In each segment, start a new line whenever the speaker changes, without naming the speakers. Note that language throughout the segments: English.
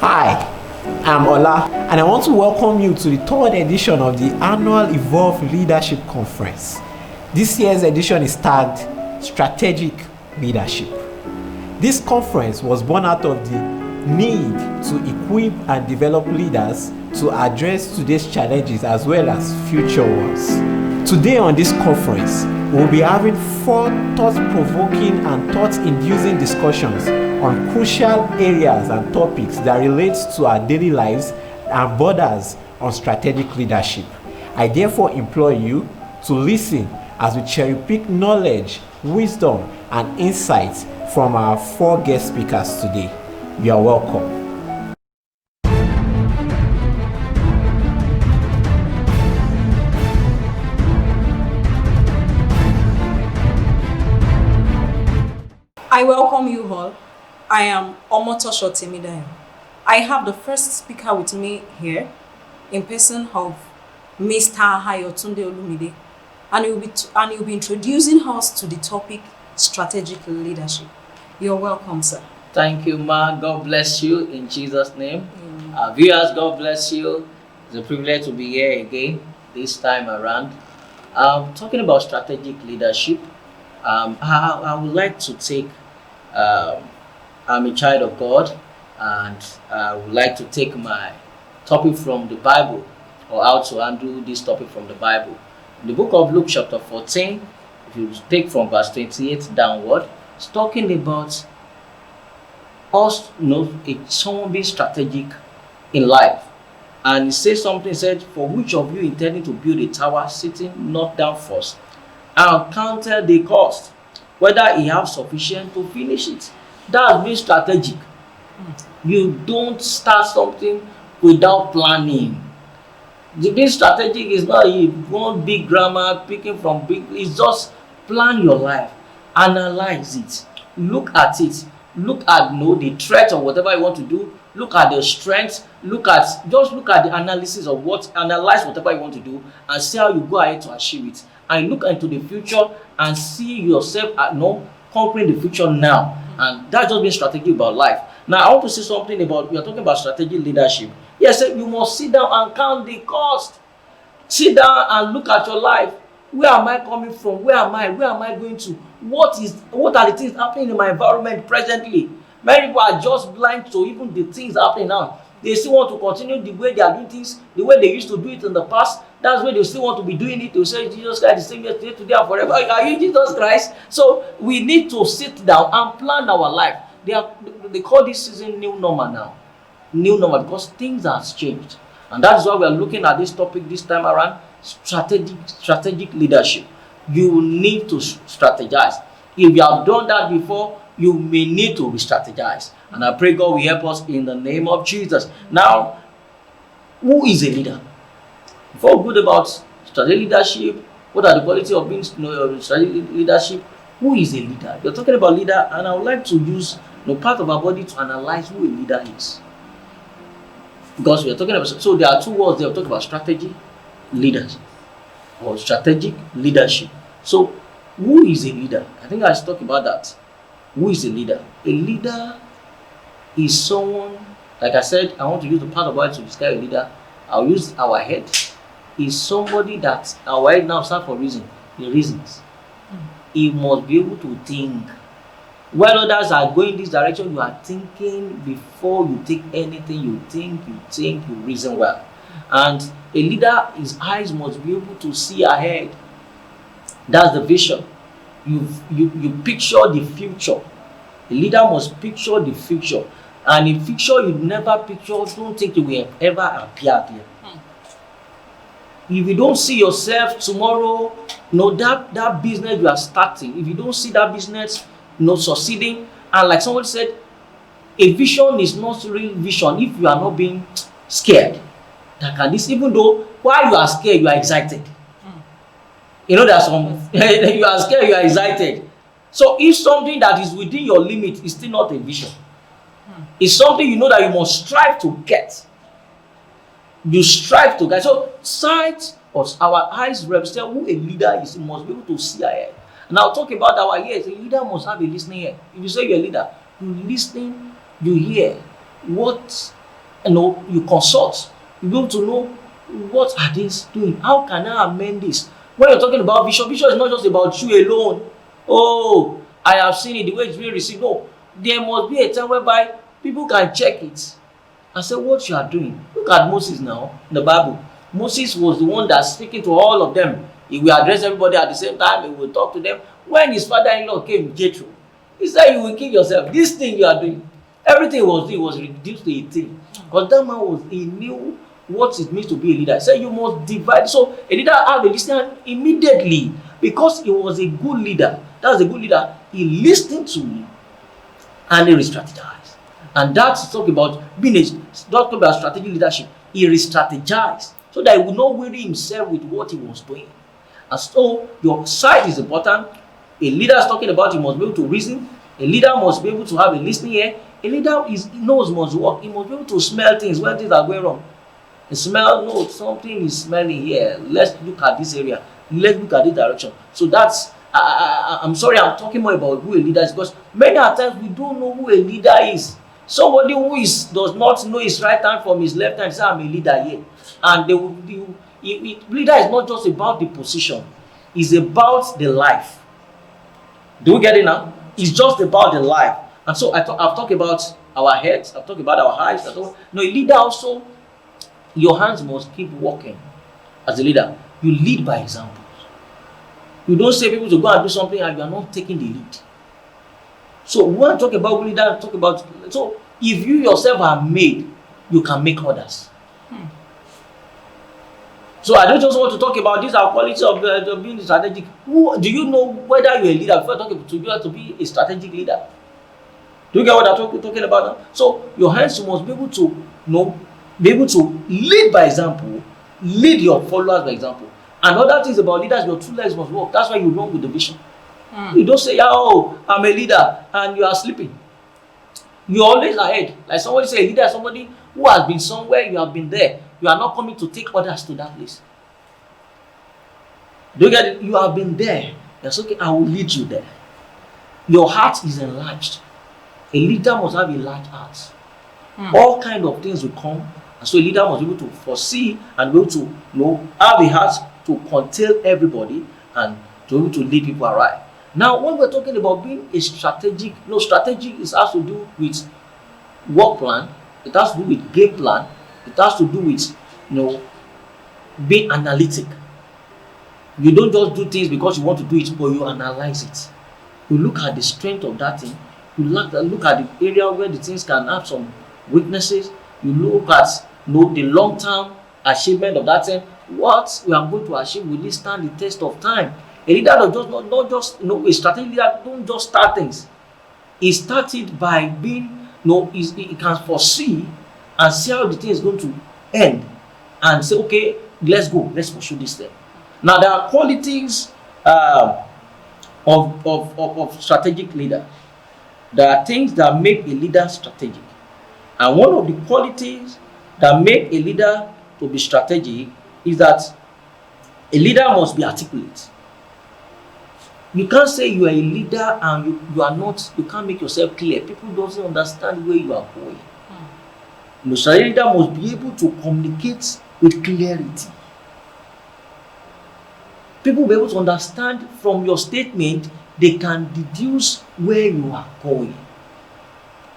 Hi, I'm Ola, and I want to welcome you to the third edition of the annual Evolve Leadership Conference. This year's edition is tagged Strategic Leadership. This conference was born out of the need to equip and develop leaders to address today's challenges as well as future ones. Today on this conference, we'll be having 4 thought-provoking and thought-inducing discussions on crucial areas and topics that relate to our daily lives and borders on strategic leadership. I therefore implore you to listen as we cherry-pick knowledge, wisdom, and insights from our 4 guest speakers today. You are welcome.
I welcome you all. I am Omotosho Temidayo. I have the first speaker with me here in person of Mr. Ayotunde Olumide, and he'll be introducing us to the topic strategic leadership. You're welcome, sir.
Thank you, Ma. God bless you in Jesus' name. Viewers, God bless you. It's a privilege to be here again this time around. Talking about strategic leadership, I would like to take I'm a child of God, and I would like to take my topic from the Bible, or how to handle this topic from the Bible. In the book of Luke chapter 14, if you take from verse 28 downward, it's talking about us, someone being strategic in life. And it says something, said, for which of you intending to build a tower, sitting not down first, and counted the cost, whether he have sufficient to finish it. That's being strategic. You don't start something without planning. The being strategic is not one big grammar picking from big. It's just plan your life, analyze it, look at it, look at the threat of whatever you want to do. Look at the strengths. Look at the analysis of analyze whatever you want to do, and see how you go ahead to achieve it. And look into the future and see yourself conquering the future now. And that's just being strategic about life. Now, I want to say something about, we are talking about strategic leadership. Yes, you must sit down and count the cost. Sit down and look at your life. Where am I coming from? Where am I going to? What are the things happening in my environment presently? Many people are just blind to even the things happening now. They still want to continue the way they are doing things, the way they used to do it in the past. That's why they still want to be doing it. They say Jesus Christ is the same yesterday, today, and forever. Are you Jesus Christ? So we need to sit down and plan our life. They call this season new normal now. New normal, because things have changed. And that's why we are looking at this topic this time around, strategic leadership. You need to strategize. If you have done that before, you may need to re-strategize. And I pray God will help us in the name of Jesus. Now, who is a leader? Before we go about strategic leadership, what are the qualities of being strategic leadership? Who is a leader? You're talking about leader, and I would like to use part of our body to analyze who a leader is. Because we are talking about, so there are 2 words there. We're talking about strategy, leadership, or strategic leadership. So, who is a leader? I think I should talk about that. Who is a leader? A leader is someone, like I said, I want to use the part of body to describe a leader. I'll use our head. Is somebody that our head now stands for reason. The reasons. He must be able to think. When others are going this direction, you are thinking before you take anything. You think, you reason well. And a leader, his eyes must be able to see ahead. That's the vision. You picture the future. A leader must picture the future. And in future you never picture, don't think it will ever appear there. If you don't see yourself tomorrow, that business you are starting, if you don't see that business succeeding, and like someone said, a vision is not real vision if you are not being scared. Even though while you are scared, you are excited. There's some you are scared, you are excited. So if something that is within your limit is still not a vision, it's something that you must strive to get. You strive to get. So sight, or our eyes represent who a leader is. He must be able to see ahead. And I'll talk about our ears. A leader must have a listening ear. If you say you're a leader, you listen, you hear what you consult. You go to know what are they doing? How can I amend this? When you're talking about vision is not just about you alone. Oh, I have seen it the way it's being received. No, there must be a time whereby people can check it and say what you are doing. Look at Moses now in the Bible. Moses was the one that's speaking to all of them. He will address everybody at the same time. He will talk to them. When his father-in-law came, Jethro, he said, "You will kill yourself. This thing you are doing." Everything was reduced to a thing. Because that man he knew what it means to be a leader. He said, you must divide. So a leader had a listener immediately because he was a good leader. That was a good leader. He listened to me and he re-strategized. And that's talking about talking about strategic leadership. He re-strategized so that he would not weary himself with what he was doing. And so your side is important. A leader is talking about he must be able to reason. A leader must be able to have a listening ear. A leader knows must work. He must be able to smell things when things are going wrong. The smell, no, something is smelling here. Let's look at this area. Let's look at this direction. So that's, I'm sorry, I'm talking more about who a leader is because many times we don't know who a leader is. Somebody who does not know his right hand from his left hand say, I'm a leader here. And leader is not just about the position. It's about the life. Do we get it now? It's just about the life. And so I've talked about our heads. I've talked about our eyes. A leader also, your hands must keep working. As a leader, you lead by examples. You don't say people to go and do something and you are not taking the lead. So we want to talk about leader, so if you yourself are made, you can make others. So I don't just want to talk about these are qualities of being strategic. Do you know whether you're a leader before talking to you have to be a strategic leader? Do you get what I'm talking about now? So your hands must be able to be able to lead by example, lead your followers by example. And other things about leaders, your two legs must work. That's why you run with the vision. You don't say, oh, I'm a leader, and you are sleeping. You're always ahead. Like somebody say, a leader is somebody who has been somewhere, you have been there. You are not coming to take others to that place. Do you get it? You have been there. That's okay, I will lead you there. Your heart is enlarged. A leader must have a large heart. All kind of things will come. And so a leader must be able to foresee and be able to have a heart to contain everybody and to be able to lead people aright. Now, when we're talking about being a strategic, strategic has to do with work plan. It has to do with game plan. It has to do with, being analytic. You don't just do things because you want to do it, but you analyze it. You look at the strength of that thing. You look at the area where the things can have some weaknesses. You look at the long-term achievement of that thing. What we are going to achieve will it stand the test of time? A leader does not just a strategic leader don't just start things. He started by being he can foresee and see how the thing is going to end and say, okay, let's go, let's pursue this thing. Now there are qualities of strategic leader. There are things that make a leader strategic. And one of the qualities that make a leader to be strategic is that a leader must be articulate. You can't say you are a leader and you can't make yourself clear. People don't understand where you are going. The strategic leader must be able to communicate with clarity. People will be able to understand from your statement, they can deduce where you are going.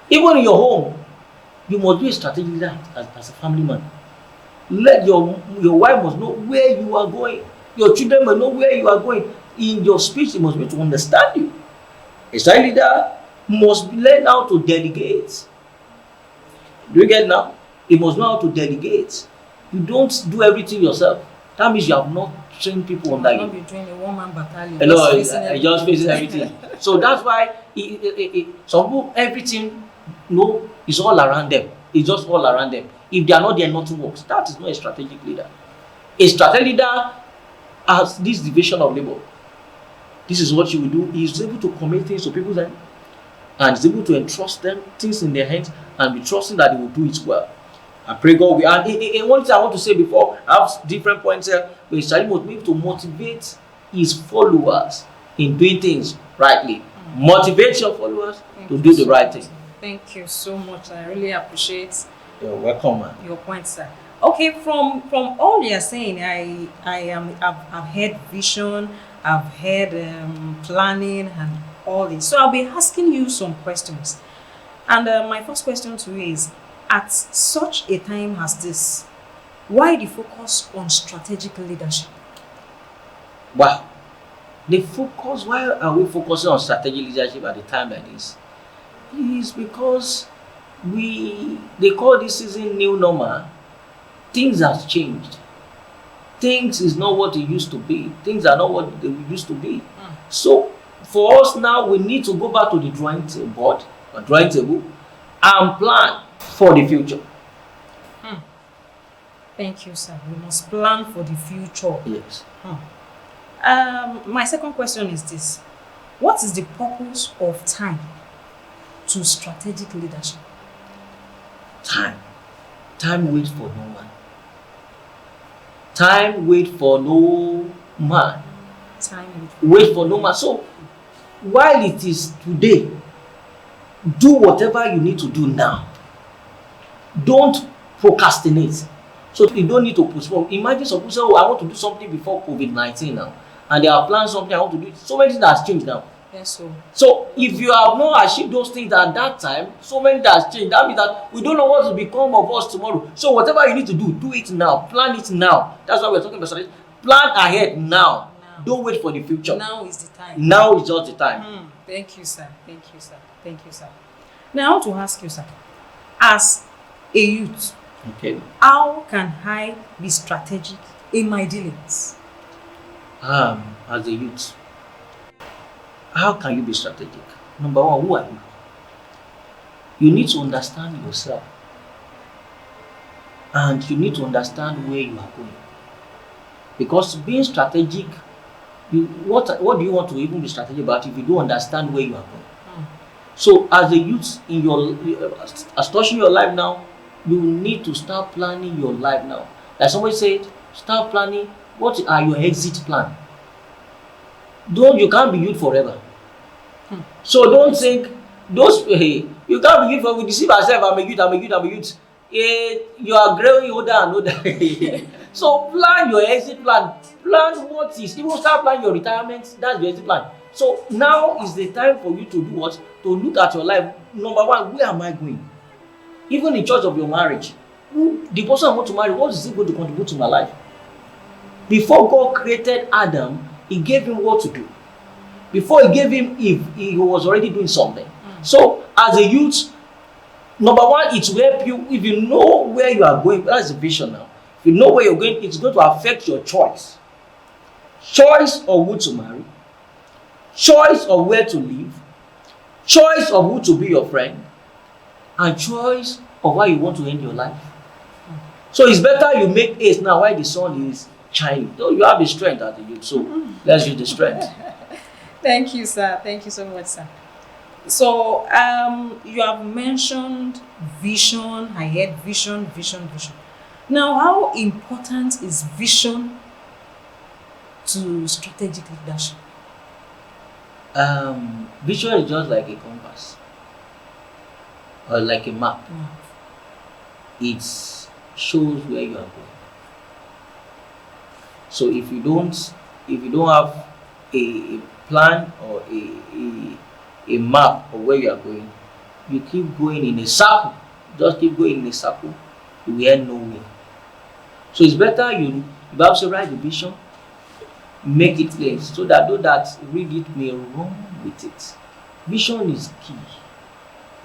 Even in your home, you must be a strategic leader as a family man. Let your wife must know where you are going. Your children must know where you are going. In your speech, they must be able to understand you. A strategic leader must learn how to delegate. Do you get now? He must know how to delegate. You don't do everything yourself. That means you have not trained people under you.
You will not be doing a one-man battalion.
Hello, just facing everything. So that's why some people, everything is all around them. It's just all around them. If they are not there, nothing works. That is not a strategic leader. A strategic leader has this division of labor. This is what you will do. He is able to commit things to people's hands and is able to entrust them things in their hands and be trusting that they will do it well. I pray God will. And one thing I want to say before, I have different points here. But he's trying to motivate his followers in doing things rightly. Motivate your followers to do the right thing.
Thank you so much. I really appreciate
You're welcome, man.
Your point, sir. Okay, from all you're saying, I've heard vision, I've heard planning and all this. So I'll be asking you some questions. And my first question to you is, at such a time as this, why the focus on strategic leadership?
Wow. The focus, why are we focusing on strategic leadership at a time like this? Is because they call this season new normal. Things have changed. Things is not what it used to be. Things are not what they used to be. So for us now, we need to go back to the drawing table and plan for the future.
Thank you, sir. We must plan for the future.
Yes.
My second question is this. What is the purpose of time to strategic leadership?
Time. Time waits for no man. Time waits for no man.
Time
Wait for no man. So while it is today, do whatever you need to do now. Don't procrastinate. So you don't need to postpone. Imagine some people say, oh, I want to do something before COVID-19 now. And they are planning something, I want to do it. So many things has changed now.
Yes, sir.
So if you have not achieved those things at that time, so many things has changed. That means that we don't know what will become of us tomorrow. So whatever you need to do it now. Plan it now. That's why we're talking about strategy. Plan ahead now. Don't wait for the future.
Now is the time.
Now is just the time.
Thank you, sir. Thank you, sir. Thank you, sir. Now I want to ask you, sir, as a youth,
Okay.
how can I be strategic in my dealings?
As a youth, how can you be strategic? Number one, who are you? You need to understand yourself. And you need to understand where you are going. Because being strategic, what do you want to even be strategic about if you don't understand where you are going? So as a youth, as touching your life now, you need to start planning your life now. Like somebody said, start planning what are your exit plan. You can't be youth forever. So don't think you can't be youth forever. We deceive ourselves. I'm a youth. You are growing older and older. So plan your exit plan. Plan what is. Even start planning your retirement. That's your exit plan. So now is the time for you to do what? To look at your life. Number one, where am I going? Even in church of your marriage, the person I want to marry, what is he going to contribute to my life? Before God created Adam, He gave him what to do. Before He gave him Eve, He was already doing something. So as a youth, number one, it will help you if you know where you are going. That's the vision now. If you know where you're going, it's going to affect your choice. Choice of who to marry, choice of where to live, choice of who to be your friend, and choice of how you want to end your life. So it's better you make haste now while the sun is shining. Though you have the strength as a youth, so let's use the strength.
Thank you, sir. Thank you so much, sir. So you have mentioned vision. I heard vision. Now, how important is vision to strategic leadership?
Vision is just like a compass or like a map. It shows where you are going. So if you don't have a plan or a map of where you are going, you keep going in a circle. Just keep going in a circle, you will end nowhere. So it's better you have to write the vision, make it clear, so that those that read it may run with it. Vision is key.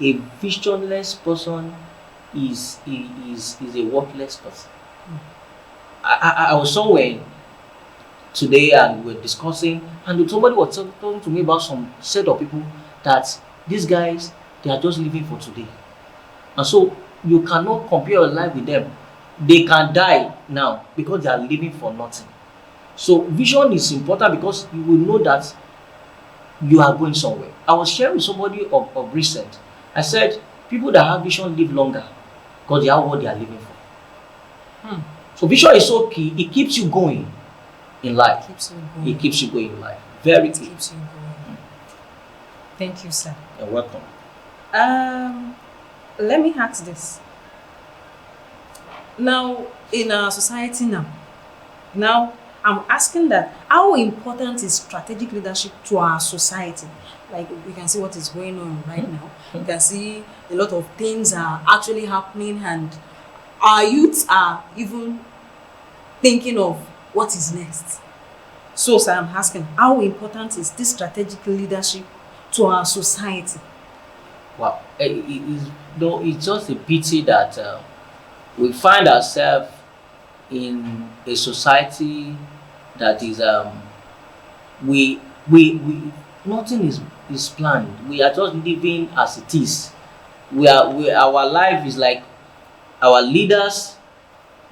A visionless person is a worthless person. I was somewhere today and we were discussing, and somebody was talking to me about some set of people that these guys, they are just living for today. And so you cannot compare your life with them. They can die now because they are living for nothing. So vision is important because you will know that you are going somewhere. I was sharing with somebody of recent. I said, people that have vision live longer because they have what they are living for. So vision is so key. It keeps you going in life. It keeps you going in life. Very key.
Keeps you going. Thank you, sir.
You're welcome.
Let me ask this. Now, in our society now I'm asking that how important is strategic leadership to our society? Like we can see what is going on right now. We can see a lot of things are actually happening, and our youths are even thinking of what is next. So, sir, I'm asking, how important is this strategic leadership to our society?
Wow. No, it's just a pity that we find ourselves in a society that is we nothing is planned. We are just living as it is. Our life is like our leaders.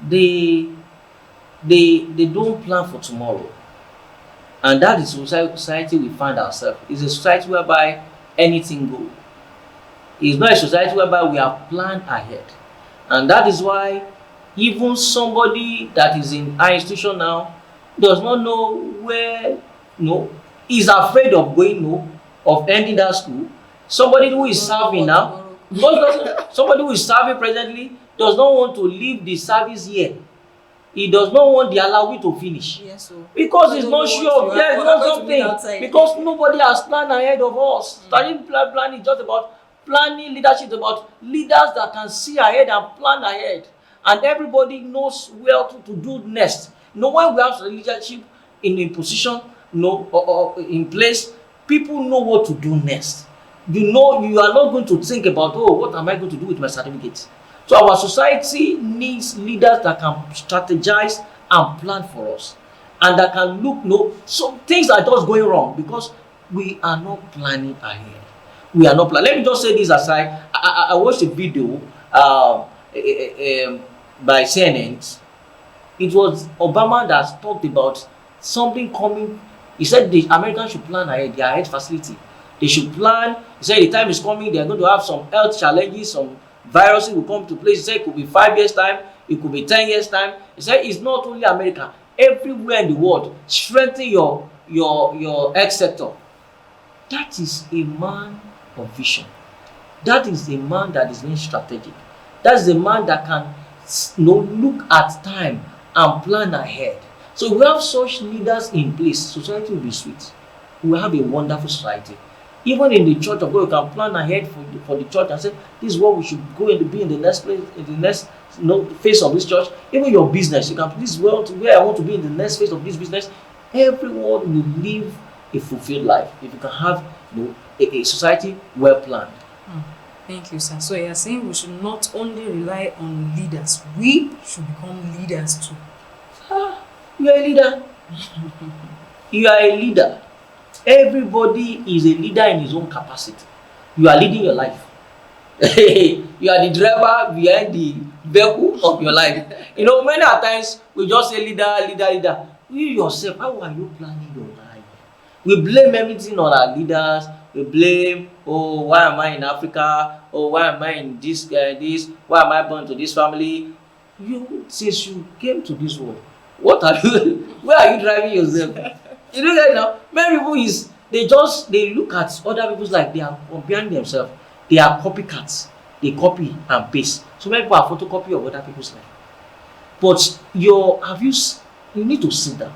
They they don't plan for tomorrow, and that is society we find ourselves. It's a society whereby anything goes. It's not a society whereby we have planned ahead, and that is why even somebody that is in high institution now does not know where, no, is afraid of going, no, of ending that school. Somebody who is serving now, somebody who is serving presently does not want to leave the service year. He does not want the allowance to finish.
Yes, so
Because he's not sure. There's not something. Because nobody has planned ahead of us. Strategic planning is just about planning. Leadership is about leaders that can see ahead and plan ahead. And everybody knows where to do next. When we have leadership in a position, or in place, people know what to do next. You are not going to think about, what am I going to do with my certificate? So our society needs leaders that can strategize and plan for us, and that can look. Some things are just going wrong because we are not planning ahead. We are not planning. Let me just say this aside. I watched a video by CNN. It was Obama that talked about something coming. He said the Americans should plan ahead. Their health facility. They should plan. He said the time is coming. They are going to have some health challenges. Some viruses will come to place. He said it could be 5 years time. It could be 10 years time. He said it's not only America. Everywhere in the world, strengthen your health sector. That is a man of vision. That is a man that is being strategic. That is a man that can look at time and plan ahead. So if we have such leaders in place, society will be sweet. We will have a wonderful society. Even in the church of God, you can plan ahead for the church and say, this is what we should go and be in the next place, in the next phase of this church. Even your business, you can put this well to where I want to be in the next phase of this business. Everyone will live a fulfilled life if you can have a society well planned.
Thank you, sir. So you're saying we should not only rely on leaders, we should become leaders too.
You are a leader. You are a leader. Everybody is a leader in his own capacity. You are leading your life. You are the driver behind the vehicle of your life. Many times we just say leader. You yourself, how are you planning your life? We blame everything on our leaders. We blame, why am I in Africa? Why am I in this? Why am I born to this family? Since you came to this world, what are you? Where are you driving yourself? You know that now. Many people they look at other people's life. They are comparing themselves. They are copycats. They copy and paste. So many people are photocopy of other people's life. But you need to sit down.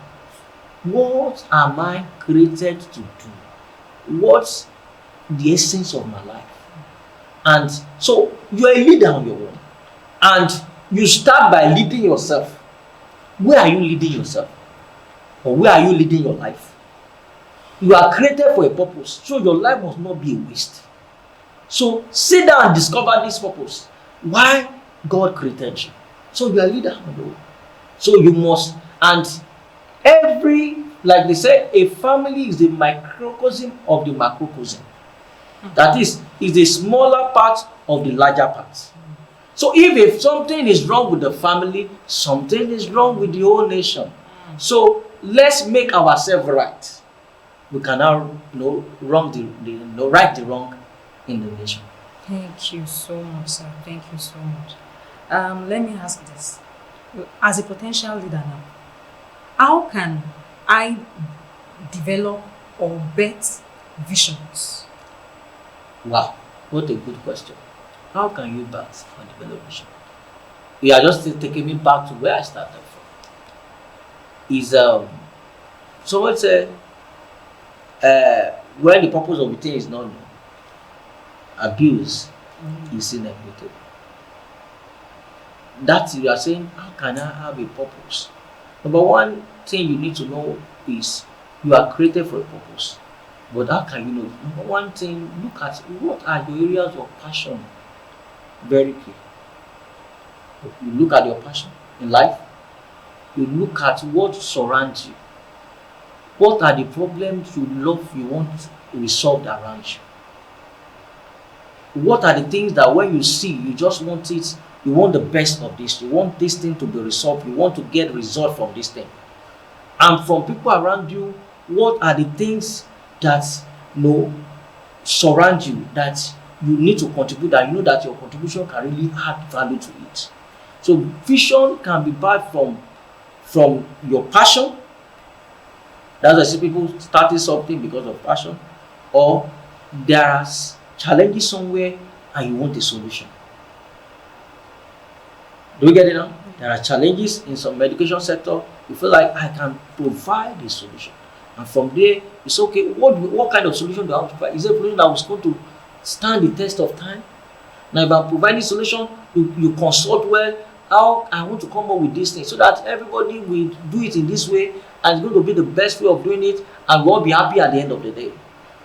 What am I created to do? What's the essence of my life? And so you're a leader on your own. And you start by leading yourself. Where are you leading yourself? Or where are you leading your life? You are created for a purpose, so your life must not be a waste. So sit down and discover this purpose. Why God created you. So you are a leader. So you must, and like they say, a family is the microcosm of the macrocosm. That is the smaller part of the larger part. So if something is wrong with the family, something is wrong with the whole nation. So let's make ourselves right. We can now right the wrong in the nation.
Thank you so much, sir. Thank you so much. Let me ask this. As a potential leader now, how can I develop or bet visions?
Wow, what a good question. How can you bet or develop vision? you are just taking me back to where I started from. Is someone say when the purpose of the thing is not known, abuse is inevitable. That you are saying, how can I have a purpose? Number one thing you need to know is you are created for a purpose. But how can you know? Number one thing, look at what are your areas of passion. Very clear. You look at your passion in life. You look at what surrounds you. What are the problems you love, you want resolved around you? What are the things that when you see, you just want it, you want the best of this, you want this thing to be resolved, you want to get result from this thing. And from people around you, what are the things that surround you that you need to contribute, that you know that your contribution can really add value to it. So vision can be birthed from your passion. That's why I see people starting something because of passion, or there are challenges somewhere and you want a solution. Do you get it now? There are challenges in some medication sector. You feel like I can provide a solution, and from there it's okay. What kind of solution do I have to provide? Is it a solution that was going to stand the test of time? Now, if I'm providing solution, you consult well. How I want to come up with this thing so that everybody will do it in this way, and it's going to be the best way of doing it, and we'll be happy at the end of the day.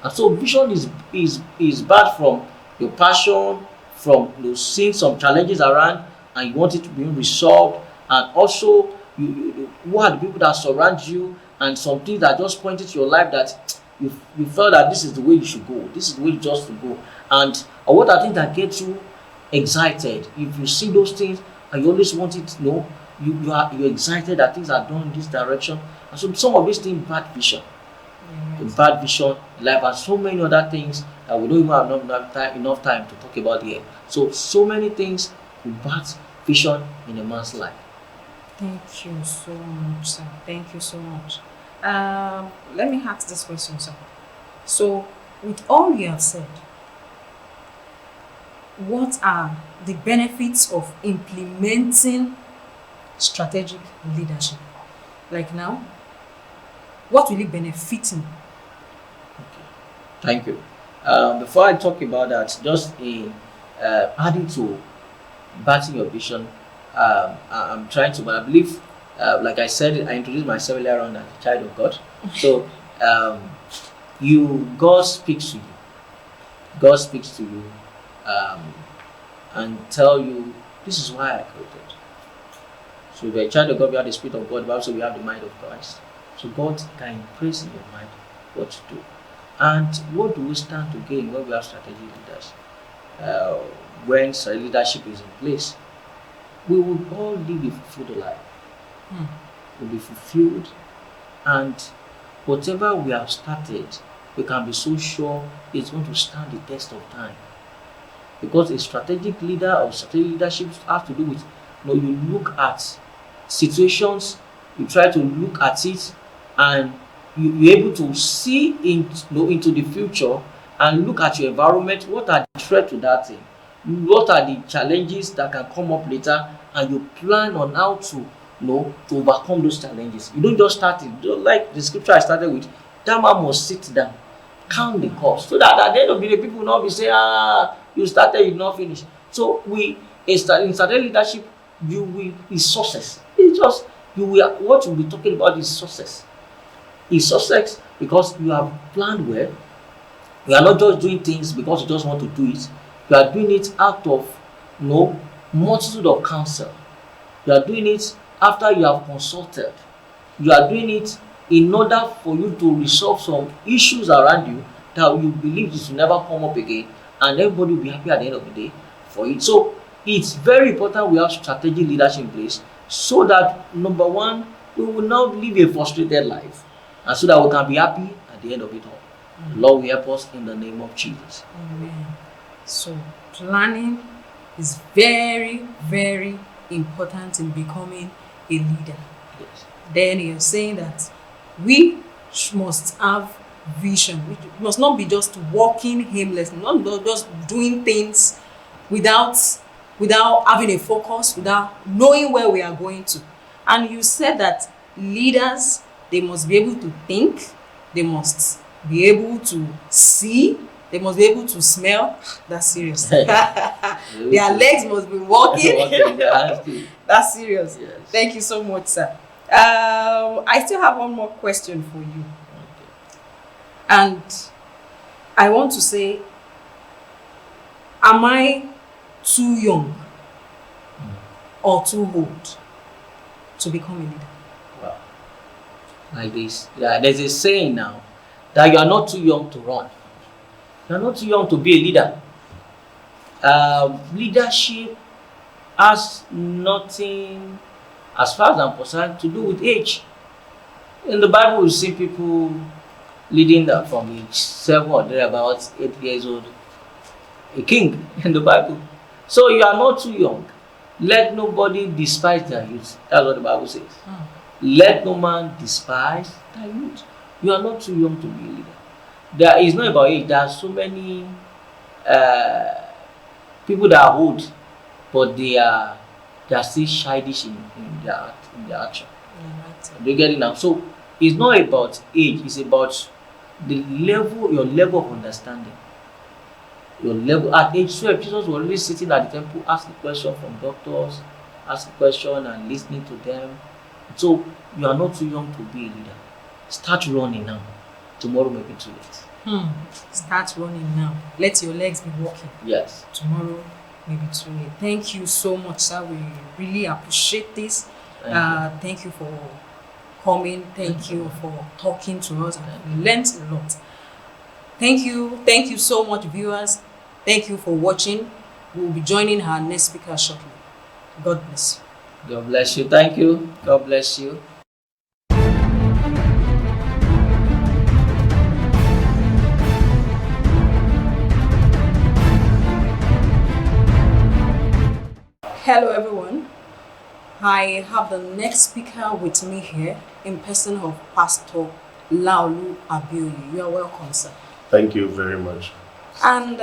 And so vision is bad from your passion, from seeing some challenges around, and you want it to be resolved, and also who are the people that surround you, and some things that just pointed to your life that you felt that this is the way you should go, this is the way just to go, and or what are things that get you excited. If you see those things and you always want it, you're excited that things are done in this direction. And so some of these things, bad vision. Bad vision in life, and so many other things that we don't even have enough time to talk about here. So many things with bad vision in a man's life.
Thank you so much, sir. Thank you so much. Let me ask this question, sir. So, with all you have said, what are the benefits of implementing strategic leadership? Like now, what will it benefit me?
Okay. Thank you. Before I talk about that, just in adding to batting your vision, I'm trying to, but I believe, like I said, I introduced myself earlier on as a child of God. So, God speaks to you. God speaks to you and tell you, this is why I created. So if you're a child of God, we have the Spirit of God, but also we have the mind of Christ. So God can impress in your mind what to do. And what do we stand to gain when we have strategic leaders? When leadership is in place, we will all live a fulfilled life. We'll be fulfilled, and whatever we have started, we can be so sure it's going to stand the test of time. Because a strategic leader or strategic leadership has to do with, you look at situations, you try to look at it, and you're able to see into the future and look at your environment. What are the threats to that thing? What are the challenges that can come up later, and you plan on how to overcome those challenges. You don't just start it. Just like the scripture I started with, that man must sit down, count the cost, so that at the end of the day, people will not be saying, you started, you did not finish. So in strategic leadership, you will be success. It's just what you'll be talking about is success. It's success because you have planned well. You are not just doing things because you just want to do it. You are doing it out of multitude of counsel. You are doing it after you have consulted. You are doing it in order for you to resolve some issues around you that you believe this will never come up again, and everybody will be happy at the end of the day for it. So it's very important we have strategic leadership in place, so that number one, we will not live a frustrated life, and so that we can be happy at the end of it all. The Lord will help us in the name of Jesus.
Amen. So planning is very, very important in becoming a leader.
Yes.
Then you're saying that we must have vision. We must not be just walking aimlessly, not just doing things without without having a focus, without knowing where we are going to. And you said that leaders, they must be able to think, they must be able to see, they must be able to smell. That's serious. Their legs must be walking. That's serious.
Yes.
Thank you so much, sir. I still have one more question for you.
Okay.
And I want to say, am I too young or too old to become a leader?
Wow. Like this. Yeah, there's a saying now that you are not too young to run. You are not too young to be a leader. Leadership has nothing, as far as I'm concerned, to do with age. In the Bible, we see people leading that from age 7 or thereabouts, 8 years old. A king in the Bible. So you are not too young. Let nobody despise their youth. That's what the Bible says. Let no man despise their youth. You are not too young to be a leader. There is not about age. There are so many people that are old, but they are still childish in their action. Do you get it now? So it's not about age. It's about the level, your level of understanding. Your level at age 12, Jesus was already sitting at the temple, asking questions from doctors, asking questions and listening to them. So you are not too young to be a leader. Start running now. Tomorrow may be too late.
Start running now. Let your legs be walking.
Yes.
Tomorrow may be too late. Thank you so much, sir. We really appreciate this. Thank you for coming. Thank you for talking to us. We learned a lot. Thank you. Thank you so much, viewers. Thank you for watching. We'll be joining our next speaker shortly. God bless you.
God bless you. Thank you. God bless you.
Hello, everyone. I have the next speaker with me here in person of Pastor Laolu Abioye. You are welcome, sir.
Thank you very much.
And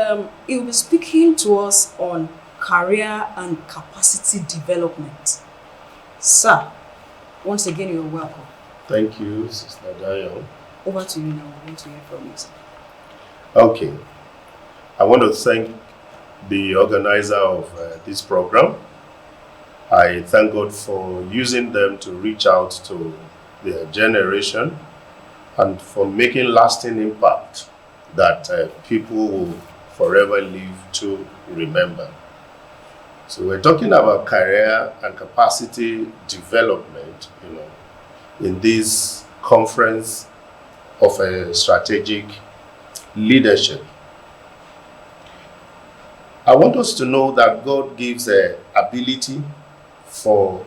he will be speaking to us on career and capacity development. Sir, once again, you're welcome.
Thank you, Sister Dayo.
Over to you now. I want to hear from you, sir.
Okay. I want to thank the organizer of this program. I thank God for using them to reach out to their generation and for making lasting impact that people will forever live to remember. So we're talking about career and capacity development, in this conference of a strategic leadership. I want us to know that God gives the ability for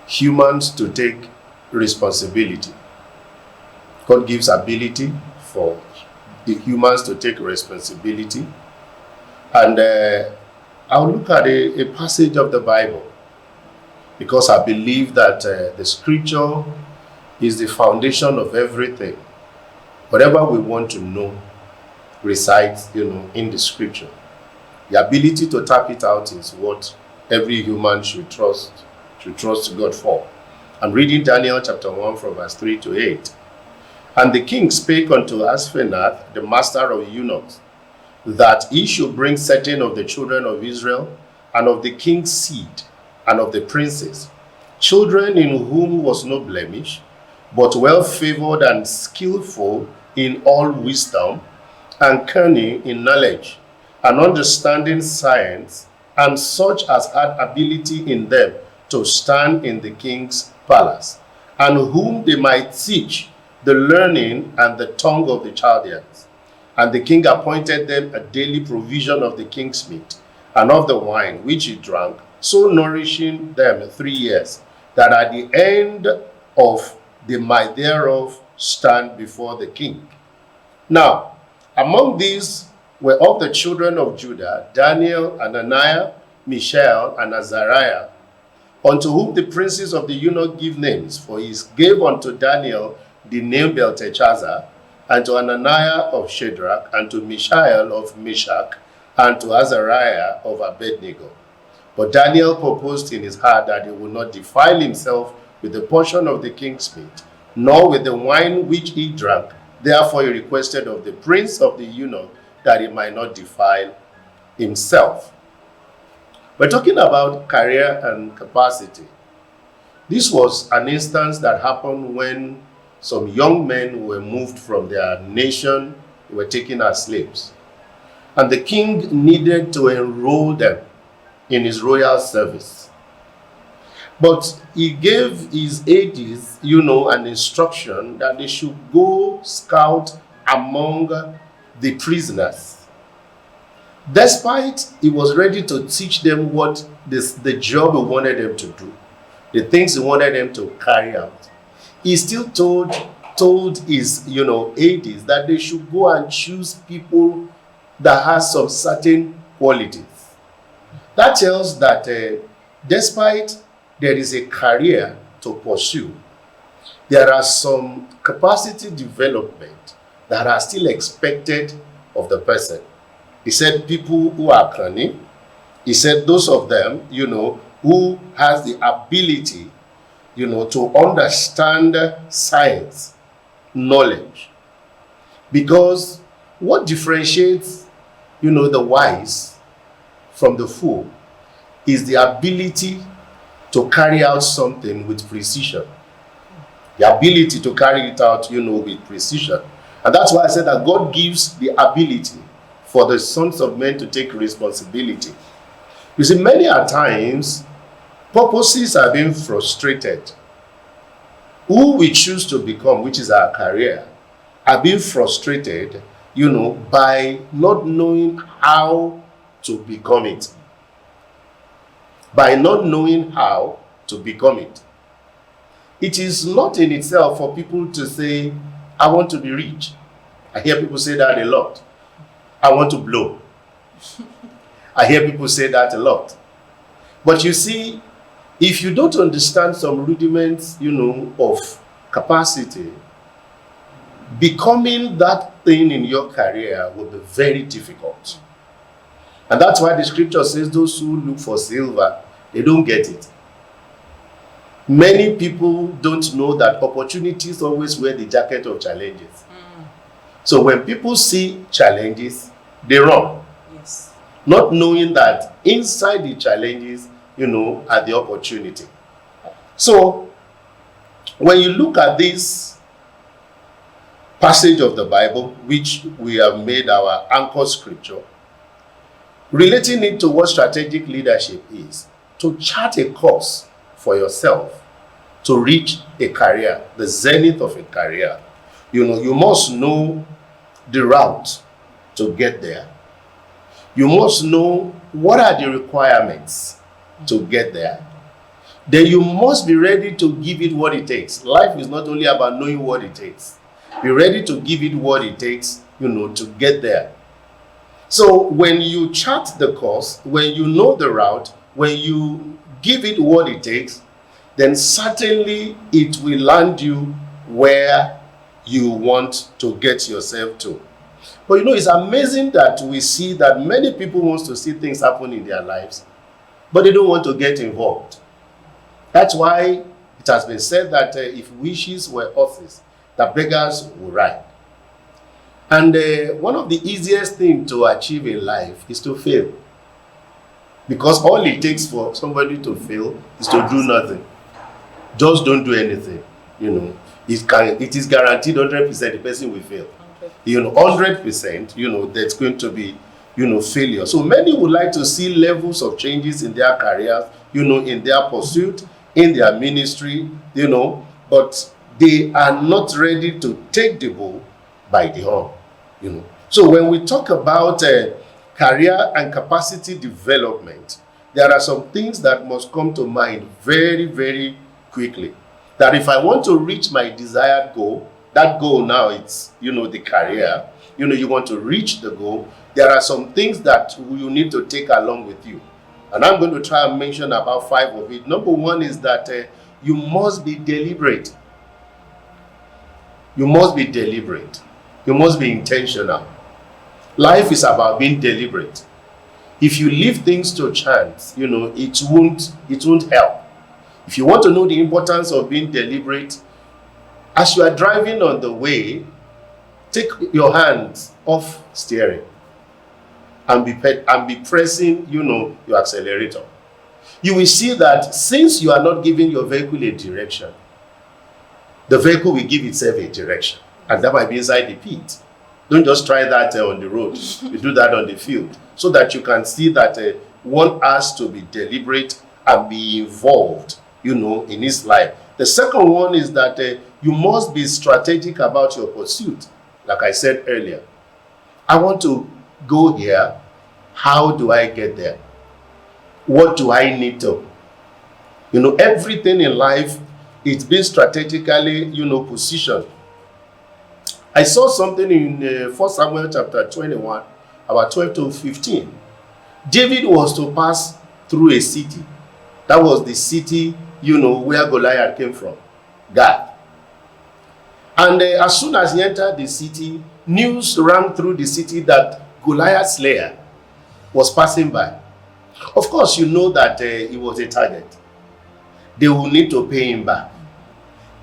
humans to take responsibility. God gives ability for the humans to take responsibility. And I'll look at a passage of the Bible because I believe that the scripture is the foundation of everything. Whatever we want to know resides, in the scripture. The ability to tap it out is what every human should trust God for. I'm reading Daniel chapter 1 from verse 3 to 8. And the king spake unto Aspenath, the master of eunuchs, that he should bring certain of the children of Israel, and of the king's seed, and of the princes, children in whom was no blemish, but well favored and skillful in all wisdom, and cunning in knowledge, and understanding science, and such as had ability in them to stand in the king's palace, and whom they might teach the learning and the tongue of the Chaldeans. And the king appointed them a daily provision of the king's meat, and of the wine which he drank, so nourishing them 3 years, that at the end of they might thereof stand before the king. Now, among these were of the children of Judah, Daniel, Ananiah, Micheal, and Azariah, unto whom the princes of the eunuch give names, for he gave unto Daniel the name Belteshazzar, and to Ananiah of Shadrach, and to Micheal of Meshach, and to Azariah of Abednego. But Daniel purposed in his heart that he would not defile himself with the portion of the king's meat, nor with the wine which he drank. Therefore he requested of the prince of the eunuch that he might not defile himself. We're talking about career and capacity. This was an instance that happened when some young men were moved from their nation, were taken as slaves. And the king needed to enroll them in his royal service. But he gave his aides, an instruction that they should go scout among the prisoners. Despite he was ready to teach them what the job he wanted them to do, the things he wanted them to carry out, he still told his aides that they should go and choose people that has some certain qualities. That tells that despite there is a career to pursue, there are some capacity development that are still expected of the person. He said people who are cunning. He said those of them, who has the ability, to understand science, knowledge. Because what differentiates, the wise from the fool is the ability to carry out something with precision. The ability to carry it out, with precision. And that's why I said that God gives the ability for the sons of men to take responsibility. You see, many a times, purposes are being frustrated. Who we choose to become, which is our career, are being frustrated, by not knowing how to become it. By not knowing how to become it. It is not in itself for people to say, I want to be rich. I hear people say that a lot. I want to blow. I hear people say that a lot. But you see, if you don't understand some rudiments, of capacity, becoming that thing in your career will be very difficult. And that's why the scripture says those who look for silver, they don't get it. Many people don't know that opportunities always wear the jacket of challenges. So when people see challenges, they run.
Yes.
Not knowing that inside the challenges, are the opportunity. So when you look at this passage of the Bible, which we have made our anchor scripture, relating it to what strategic leadership is, to chart a course for yourself to reach a career, the zenith of a career. You must know the route to get there. You must know what are the requirements to get there. Then you must be ready to give it what it takes. Life is not only about knowing what it takes. Be ready to give it what it takes, to get there. So when you chart the course, when you know the route, when you give it what it takes, then certainly it will land you where you want to get yourself to. But it's amazing that we see that many people want to see things happen in their lives, but they don't want to get involved. That's why it has been said that if wishes were horses, the beggars would ride. And one of the easiest things to achieve in life is to fail. Because all it takes for somebody to fail is to do nothing. Just don't do anything. It is guaranteed 100% the person will fail. 100%, there's going to be, failure. So many would like to see levels of changes in their careers, in their pursuit, in their ministry, but they are not ready to take the bull by the horn, So when we talk about career and capacity development, there are some things that must come to mind very, very quickly. That if I want to reach my desired goal, that goal now it's, the career, you want to reach the goal, there are some things that you need to take along with you. And I'm going to try and mention about 5 of it. Number 1 is that you must be deliberate. You must be deliberate. You must be intentional. Life is about being deliberate. If you leave things to chance, it won't help. If you want to know the importance of being deliberate, as you are driving on the way, take your hands off steering and be pressing, your accelerator. You will see that since you are not giving your vehicle a direction, the vehicle will give itself a direction, and that might be inside the pit. Don't just try that on the road. You do that on the field, so that you can see that one has to be deliberate and be involved, in his life. The second one is that you must be strategic about your pursuit. Like I said earlier, I want to go here. How do I get there? What do I need to? Everything in life, it's been strategically, positioned. I saw something in 1 Samuel chapter 21, about 12 to 15. David was to pass through a city. That was the city, where Goliath came from, Gath. And as soon as he entered the city, news ran through the city that Goliath's slayer was passing by. Of course, you know that he was a target. They will need to pay him back.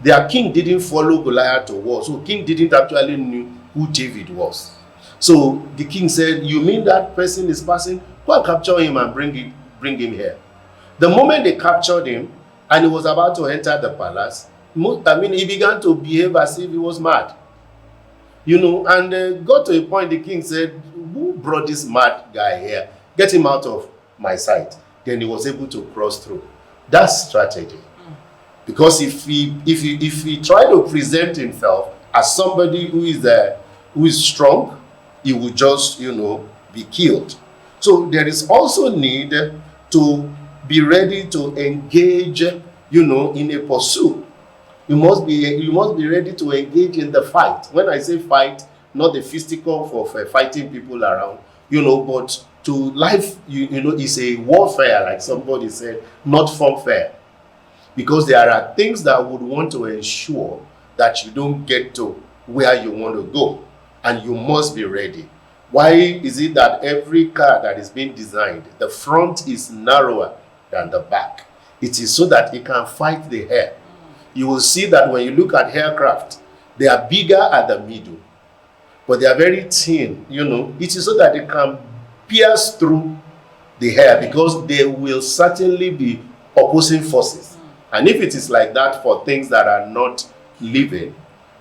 Their king didn't follow Goliath to war, so king didn't actually know who David was. So the king said, you mean that person is passing? Go and capture him and bring him here. The moment they captured him and he was about to enter the palace, he began to behave as if he was mad. And got to a point, the king said, who brought this mad guy here? Get him out of my sight. Then he was able to cross through. That's strategy. Because if he tried to present himself as somebody who is strong, he would just, be killed. So there is also need to be ready to engage, in a pursuit. You must be ready to engage in the fight. When I say fight, not the physical of fighting people around, but to life, is a warfare, like somebody said, not funfair. Because there are things that would want to ensure that you don't get to where you want to go, and you must be ready. Why is it that every car that is being designed, the front is narrower than the back? It is so that it can fight the air. You will see that when you look at aircraft, they are bigger at the middle, but they are very thin. It is so that it can pierce through the air, because there will certainly be opposing forces. And if it is like that for things that are not living,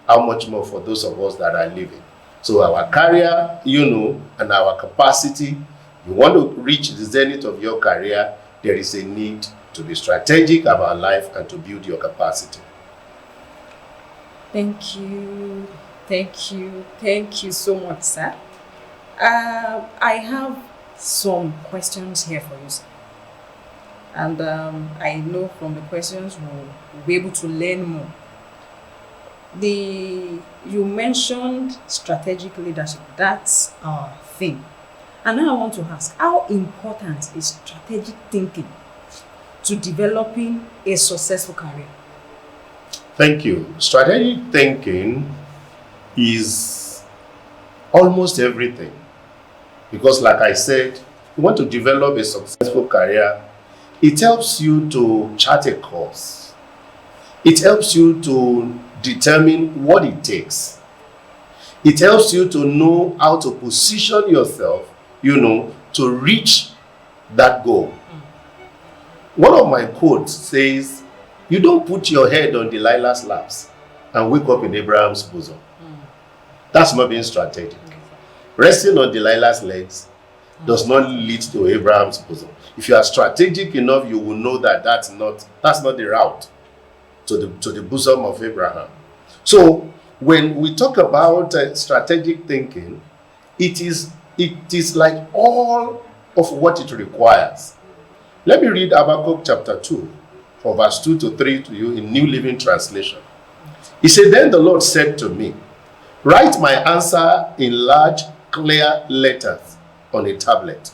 how much more for those of us that are living? So our career, and our capacity, you want to reach the zenith of your career, there is a need to be strategic about life and to build your capacity.
Thank you so much, sir. I have some questions here for you, sir. And I know from the questions we'll be able to learn more. You mentioned strategic leadership. That's our thing. And now I want to ask, how important is strategic thinking to developing a successful career?
Thank you. Strategic thinking is almost everything. Because like I said, you want to develop a successful career, it helps you to chart a course. It helps you to determine what it takes. It helps you to know how to position yourself, to reach that goal. One of my quotes says, you don't put your head on Delilah's laps and wake up in Abraham's bosom. That's not being strategic. Resting on Delilah's legs does not lead to Abraham's bosom. If you are strategic enough, you will know that that's not the route to the bosom of Abraham. So when we talk about strategic thinking, it is like all of what it requires. Let me read Habakkuk chapter 2, from verse 2 to 3 to you in New Living Translation. He said, then the Lord said to me, write my answer in large, clear letters on a tablet,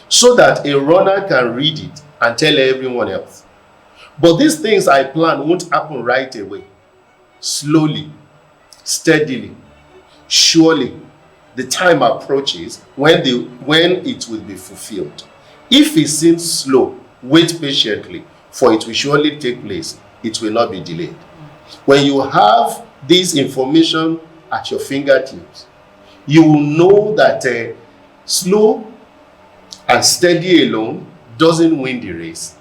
so that a runner can read it and tell everyone else. But these things I plan won't happen right away. Slowly, steadily, surely, the time approaches when it will be fulfilled. If it seems slow, wait patiently, for it will surely take place. It will not be delayed. When you have this information at your fingertips, you will know that slow and steady alone doesn't win the race.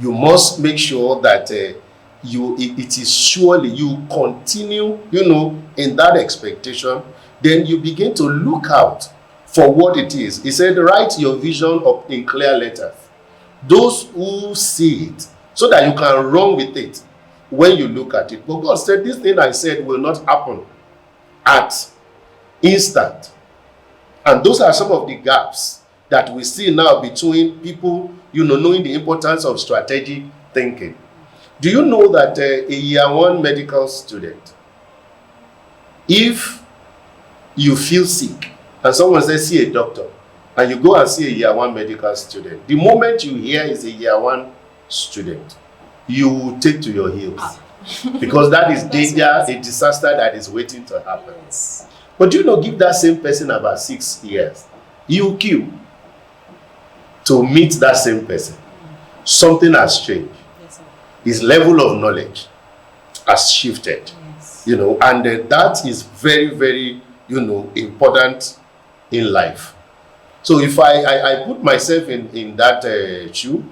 You must make sure that it is surely, you continue, in that expectation. Then you begin to look out for what it is. He said, write your vision up in clear letters. Those who see it, so that you can run with it when you look at it. But God said, this thing I said will not happen at instant. And those are some of the gaps that we see now between people, knowing the importance of strategic thinking. Do you know that a year one medical student, if you feel sick and someone says, see a doctor, and you go and see a year one medical student, the moment you hear is a year one student, you will take to your heels. Because that is danger, a disaster that is waiting to happen.
Yes.
But give that same person about 6 years, you queue to meet that same person. Something has changed.
Yes,
His level of knowledge has shifted.
yes.
And that is very, very, important in life. So if I put myself in that shoe,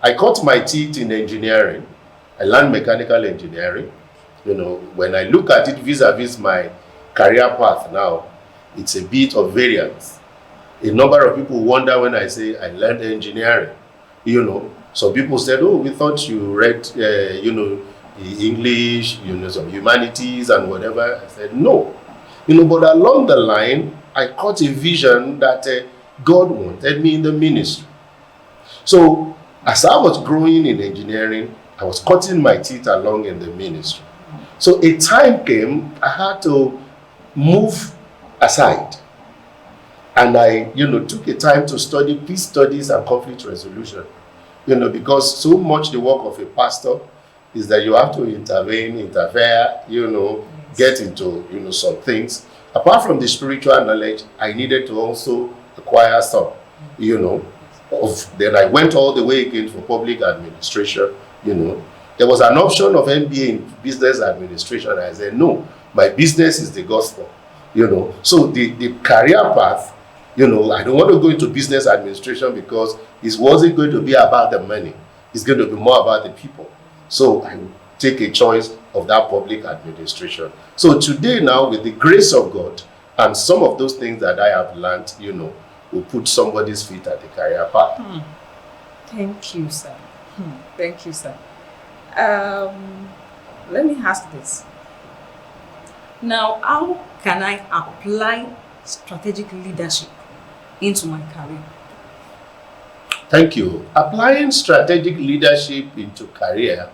I cut my teeth in engineering. I learned mechanical engineering. When I look at it vis-a-vis my career path now, it's a bit of variance. A number of people wonder when I say I learned engineering. Some people said, oh, we thought you read, the English, some humanities and whatever. I said, no. But along the line, I caught a vision that God wanted me in the ministry. So as I was growing in engineering, I was cutting my teeth along in the ministry. So a time came, I had to move aside. And I, took a time to study peace studies and conflict resolution. Because so much the work of a pastor is that you have to interfere, get into, some things. Apart from the spiritual knowledge, I needed to also acquire some, Then I went all the way again for public administration, There was an option of MBA in business administration. I said, no, my business is the gospel, So the career path, I don't want to go into business administration because it wasn't going to be about the money. It's going to be more about the people. So I take a choice of that public administration. So today now, with the grace of God and some of those things that I have learned, will put somebody's feet at the career path.
Thank you, sir. Thank you, sir. Let me ask this. Now, how can I apply strategic leadership into my career?
Thank you. Applying strategic leadership into career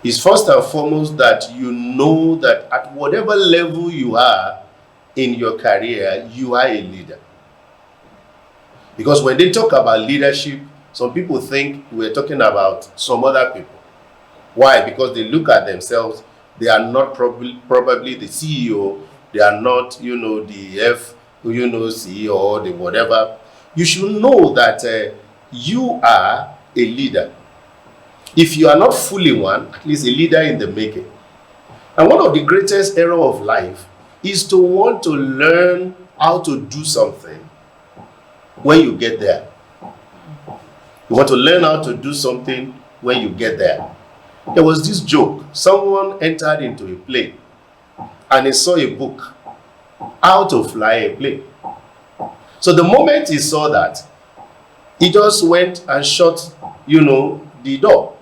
is first and foremost that you know that at whatever level you are in your career, you are a leader. Because when they talk about leadership, some people think we're talking about some other people. Why? Because they look at themselves, they are not probably the CEO, they are not, the CEO or the whatever. You should know that you are a leader. If you are not fully one, at least a leader in the making. And one of the greatest errors of life is to want to learn how to do something when you get there. You want to learn how to do something when you get there. There was this joke. Someone entered into a plane and he saw a book, How to Fly a Plane. So the moment he saw that, he just went and shut, the door.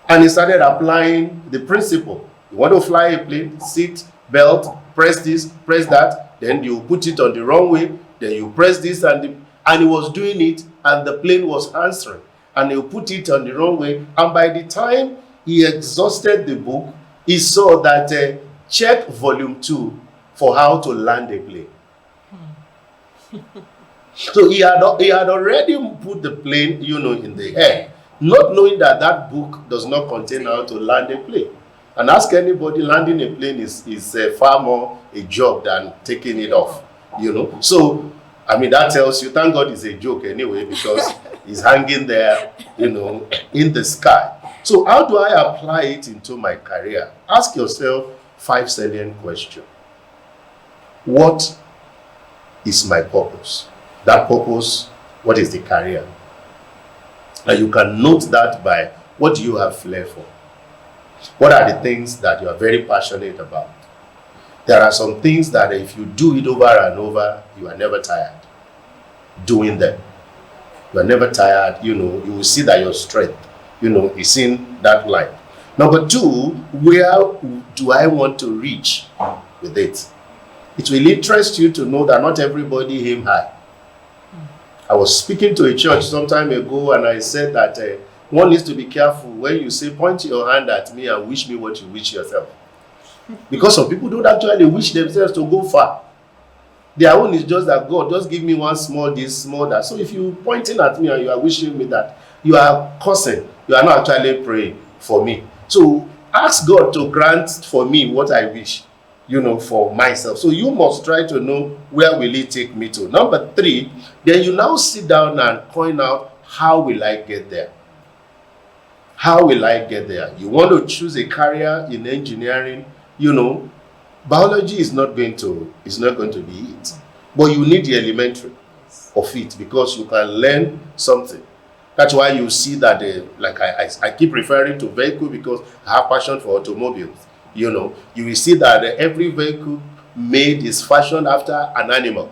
And he started applying the principle. You want to fly a plane, seat, belt, press this, press that, then you put it on the wrong way, then you press this, and he was doing it, and the plane was answering. And he put it on the wrong way, and by the time he exhausted the book, he saw that check volume 2 for how to land a plane. So he had already put the plane, in the air, not knowing that that book does not contain how to land a plane. And ask anybody, landing a plane is far more a job than taking it off. you know. So, I mean, that tells you, thank God it's a joke anyway, because it's hanging there, you know, in the sky. So how do I apply it into my career? Ask yourself 5 salient questions. What is my purpose? That purpose, what is the career? And you can note that by what do you have flair for? What are the things that you are very passionate about? There are some things that if you do it over and over, you are never tired doing them. You are never tired, you know, you will see that your strength, you know, is in that line. Number 2, where do I want to reach with it? It will interest you to know that not everybody aim high. I was speaking to a church some time ago, and I said that one needs to be careful when you say, point your hand at me and wish me what you wish yourself. Because some people don't actually wish themselves to go far. Their own is just that, God, just give me one small this, small that. So if you're pointing at me and you are wishing me that, you are cursing. You are not actually praying for me. So ask God to grant for me what I wish, you know, for myself. So you must try to know where will it take me to. Number 3, then you now sit down and point out, how will I get there? How will I get there? You want to choose a career in engineering, you know, biology is not going to be it. But you need the elementary of it, because you can learn something. That's why you see that, like I keep referring to vehicle, because I have passion for automobiles. You know, you will see that every vehicle made is fashioned after an animal.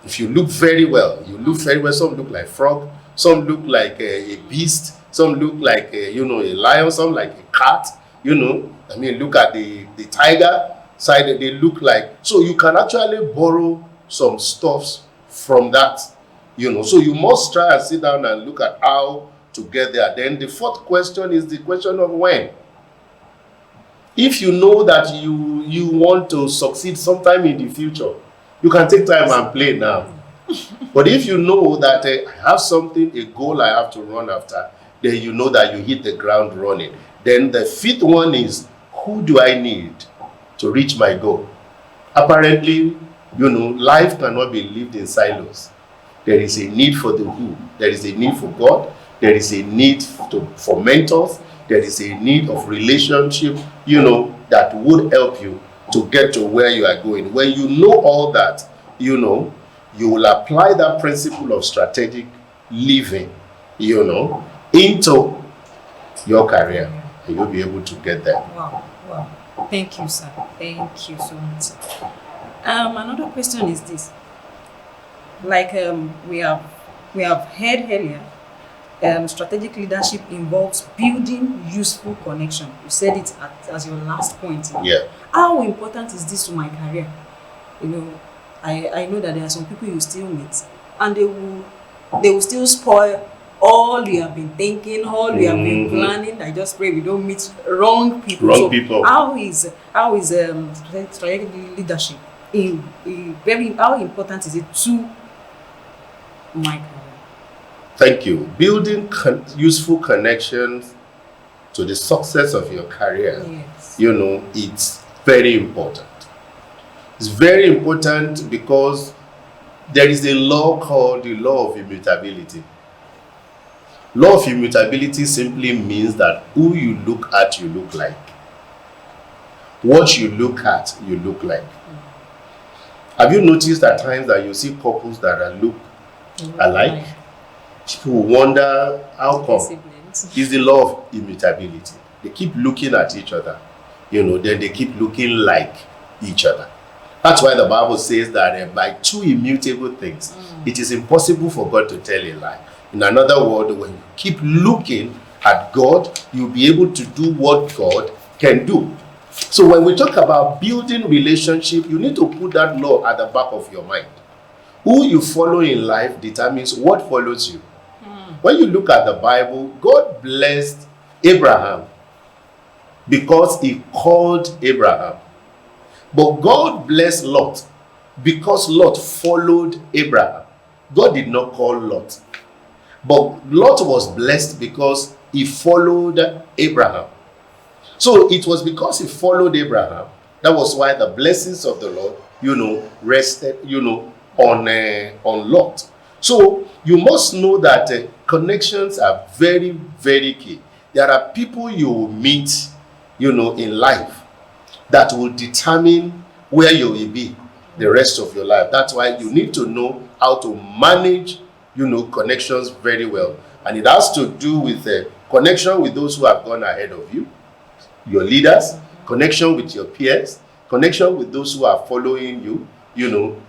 If you look very well, some look like frog, some look like a beast, some look like you know, a lion, some like a cat, you know. I mean, look at the tiger side, they look like. So you can actually borrow some stuffs from that, you know. So you must try and sit down and look at how to get there. Then the 4th question is the question of when. If you know that you want to succeed sometime in the future, you can take time and play now. But if you know that I have something, a goal I have to run after, then you know that you hit the ground running. Then the 5th one is, who do I need to reach my goal? Apparently, you know, life cannot be lived in silos. There is a need for the who. There is a need for God. There is a need for mentors. There is a need of relationship, you know, that would help you to get to where you are going. When you know all that, you know, you will apply that principle of strategic living, you know, into your career, and you'll be able to get there.
Wow. Thank you, sir. Thank you so much, sir. Another question is this. Like we have heard earlier, strategic leadership involves building useful connection. You said it as your last point.
Yeah.
How important is this to my career? You know, I know that there are some people you still meet, and they will still spoil all you have been thinking, all you have been planning. I just pray we don't meet wrong people.
People.
How is strategic leadership how important is it to my career?
Thank you. Building useful connections to the success of your career,
Yes.
you know, it's very important. It's very important because there is a law called the law of immutability. Law of immutability simply means that who you look at, you look like. What you look at, you look like. Have you noticed at times that you see couples that look alike? People wonder how come. It's the law of immutability. They keep looking at each other, you know, then they keep looking like each other. That's why the Bible says that by 2 immutable things, it is impossible for God to tell a lie. In another word, when you keep looking at God, you'll be able to do what God can do. So when we talk about building relationship, you need to put that law at the back of your mind. Who you follow in life determines what follows you. When you look at the Bible, God blessed Abraham because he called Abraham. But God blessed Lot because Lot followed Abraham. God did not call Lot. But Lot was blessed because he followed Abraham. So it was because he followed Abraham, that was why the blessings of the Lord rested, on lot. So you must know that connections are very, very key. There are people you will meet, in life that will determine where you will be the rest of your life. That's why you need to know how to manage, connections very well. And it has to do with connection with those who have gone ahead of you, your leaders, connection with your peers, connection with those who are following you,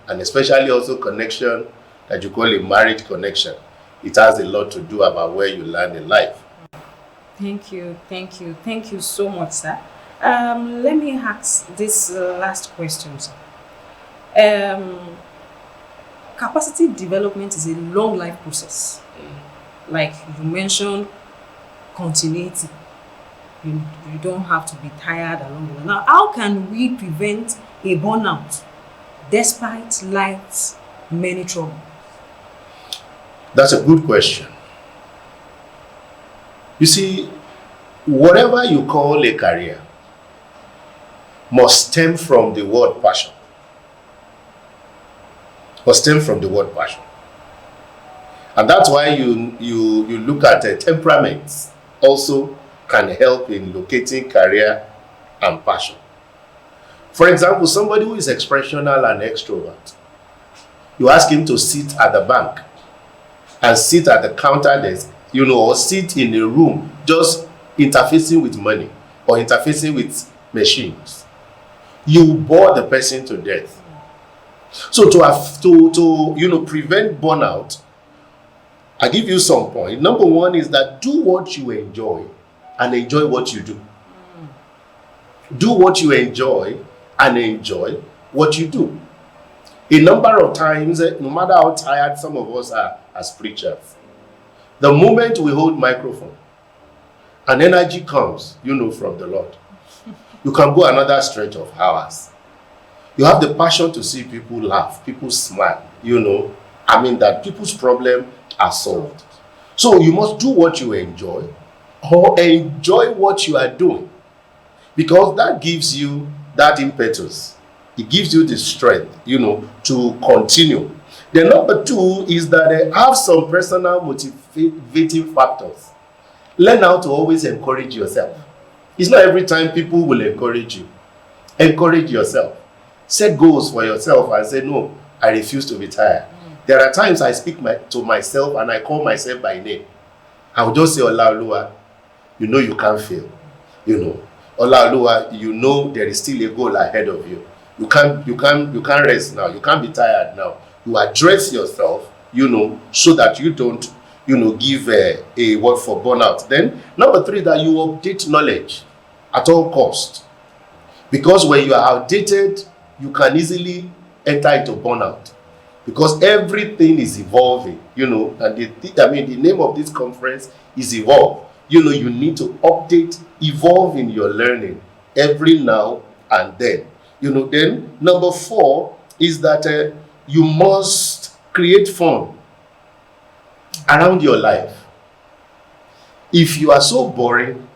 and especially also connection that you call a marriage connection. It has a lot to do about where you land in life.
Thank you so much, sir. Let me ask this last question, sir. Capacity development is a long life process. Like you mentioned, continuity. You don't have to be tired along the way. Now, how can we prevent a burnout despite life's many troubles?
That's a good question. You see, whatever you call a career must stem from the word passion. And that's why you look at temperaments also can help in locating career and passion. For example, somebody who is expressional and extrovert, you ask him to sit at the bank and sit at the counter desk, or sit in a room just interfacing with money or interfacing with machines. You bore the person to death. So to prevent burnout, I give you some point. Number one is that do what you enjoy and enjoy what you do. Do what you enjoy and enjoy what you do. A number of times, no matter how tired some of us are as preachers, the moment we hold microphone, an energy comes, from the Lord. You can go another stretch of hours. You have the passion to see people laugh, people smile, that people's problems are solved. So you must do what you enjoy or enjoy what you are doing, because that gives you that impetus. It gives you the strength, to continue. The number two is that have some personal motivating factors. Learn how to always encourage yourself. It's not every time people will encourage you. Encourage yourself. Set goals for yourself and say, no, I refuse to be tired. There are times I speak to myself and I call myself by name. I will just say, Olaoluwa, you can't fail. Olaoluwa, there is still a goal ahead of you. You can't rest now. You can't be tired now. You address yourself, so that you don't, give a word for burnout. Then, number three, that you update knowledge at all costs. Because when you are outdated, you can easily enter into burnout. Because everything is evolving, and the name of this conference is Evolve. You need to update, evolve in your learning every now and then. Then number four is that you must create fun around your life. If you are so boring,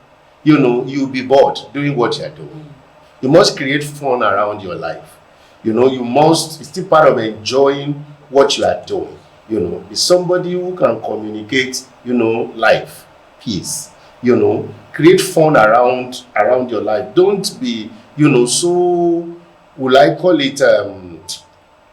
you'll be bored doing what you're doing. You must create fun around your life. It's still part of enjoying what you are doing. Be somebody who can communicate, life, peace. Create fun around your life. Don't be, so, will I call it,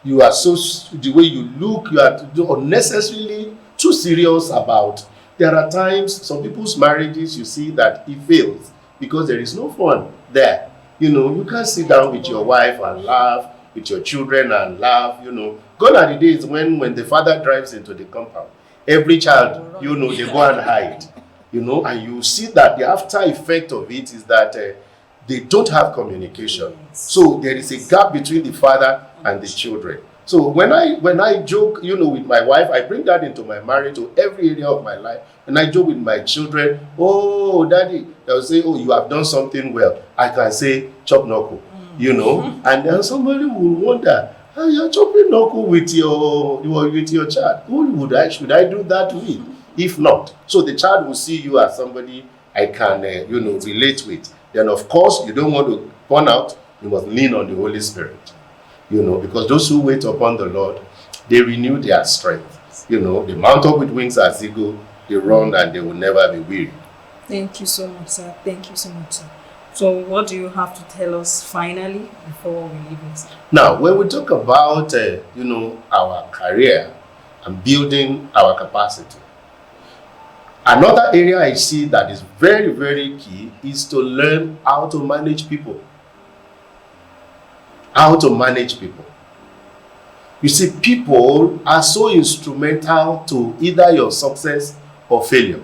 you are so, the way you look, you are unnecessarily too serious about. There are times, some people's marriages, you see that it fails because there is no fun there. You can't sit down with your wife and laugh, with your children and laugh, Gone are the days when the father drives into the compound. Every child, they go and hide, and you see that the after effect of it is that they don't have communication. So there is a gap between the father and the children. So when I joke, with my wife, I bring that into my marriage, to every area of my life. When I joke with my children, oh, daddy, they'll say, oh, you have done something well. I can say, chop knuckle, and then somebody will wonder, oh, you're chopping knuckle with your child. Who should I do that with? If not, so the child will see you as somebody I can, relate with. Then, of course, you don't want to burn out. You must lean on the Holy Spirit. because those who wait upon the Lord, they renew their strength. They mount up with wings as eagle, they run and they will never be weary.
Thank you so much, sir. Thank you so much, sir. So what do you have to tell us finally before we leave this?
Now, when we talk about, our career and building our capacity, another area I see that is very, very key is to learn how to manage people. How to manage people. You see, people are so instrumental to either your success or failure.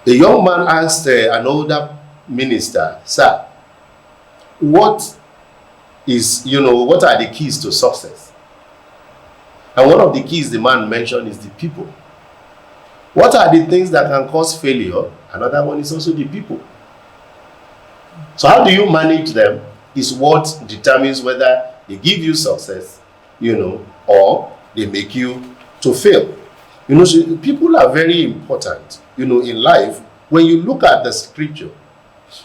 A young man asked an older minister, "Sir, what are the keys to success?" And one of the keys the man mentioned is the people. What are the things that can cause failure? Another one is also the people. So how do you manage them is what determines whether they give you success, or they make you to fail. So people are very important, in life. When you look at the scripture,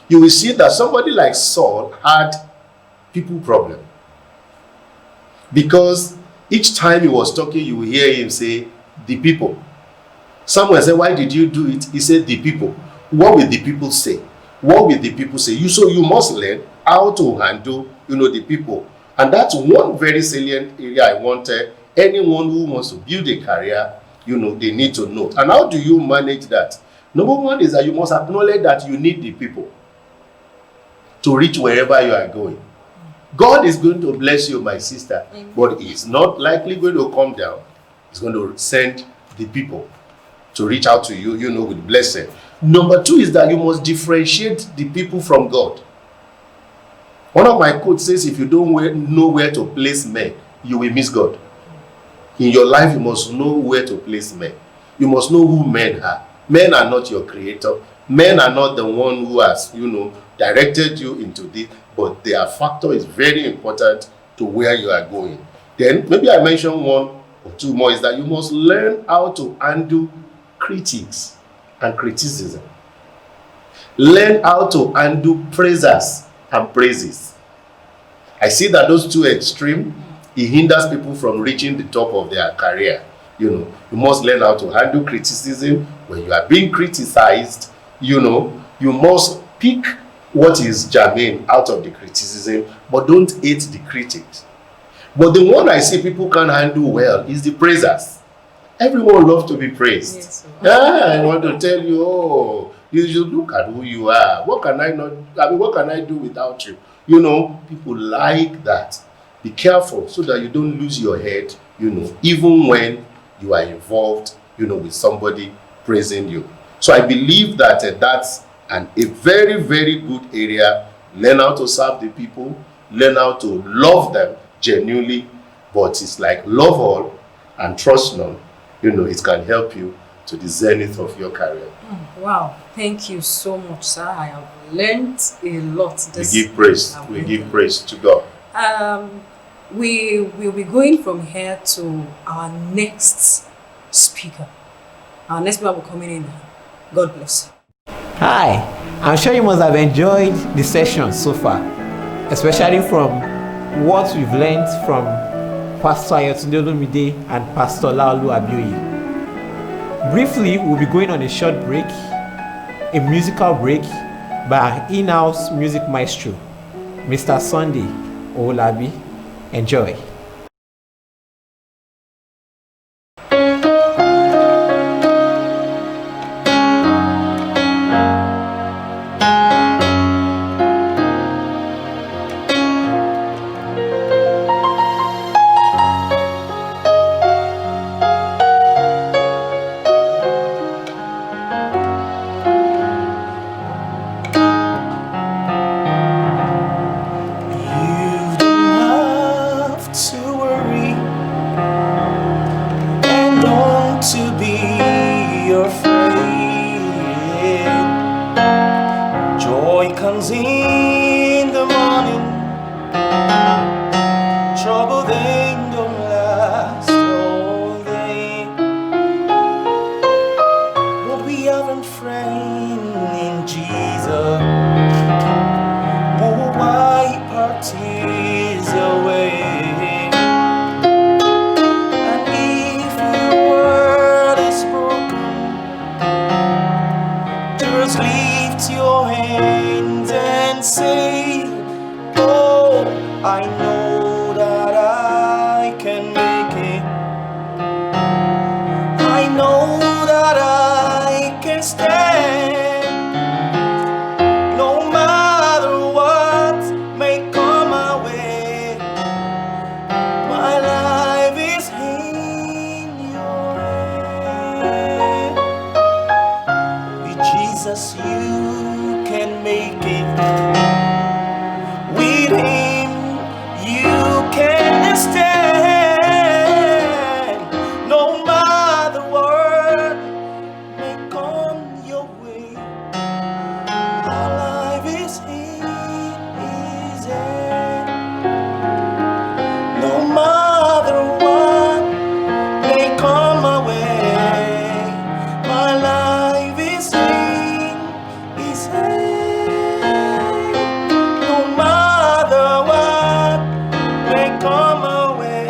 you will see that somebody like Saul had people problem. Because each time he was talking, you will hear him say, the people. Someone said, "Why did you do it?" He said, the people. What will the people say? What will the people say? So you must learn how to handle, the people. And that's one very salient area I wanted anyone who wants to build a career, they need to know. And how do you manage that? Number one is that you must acknowledge that you need the people to reach wherever you are going. God is going to bless you, my sister, but He's not likely going to come down. He's going to send the people to reach out to you, with blessing. Number two is that you must differentiate the people from God. One of my quotes says, if you don't know where to place men, you will miss God. In your life, you must know where to place men. You must know who men are. Men are not your creator. Men are not the one who has, directed you into this, but their factor is very important to where you are going. Then, maybe I mentioned one or two more, is that you must learn how to handle critics and criticism. Learn how to handle praisers and praises. I see that those two extremes, it hinders people from reaching the top of their career. You must learn how to handle criticism. When you are being criticized, you must pick what is germane out of the criticism, but don't hate the critics. But the one I see people can handle well is the praisers. Everyone loves to be praised. Yes, I want to tell you, you should look at who you are. What can I do without you? People like that. Be careful so that you don't lose your head, even when you are involved, with somebody praising you. So I believe that that's a very, very good area. Learn how to serve the people. Learn how to love them genuinely. But it's like love all and trust none. It can help you to the zenith of your career.
Wow. Thank you so much, sir. I have learned a lot.
We give praise. We give praise to God.
We will be going from here to our next speaker. Our next speaker will be coming in. God bless.
Hi, I'm sure you must have enjoyed the session so far, especially from what we've learned from Pastor Ayotunde Olumide and Pastor Laolu Abioye. Briefly, we'll be going on a short break, a musical break by our in-house music maestro, Mr. Sunday Owolawi. Enjoy.
Jesus, who wipe our tears lift your hands and say, oh, I know that I can make it. I know that I can stand. No matter what may come my way, my life is in your hand. With Jesus you can make it. With him you can stand. No matter what may come your way, my life is in his hand. No matter what may come my way, my life is in his hand. No matter what may come my way,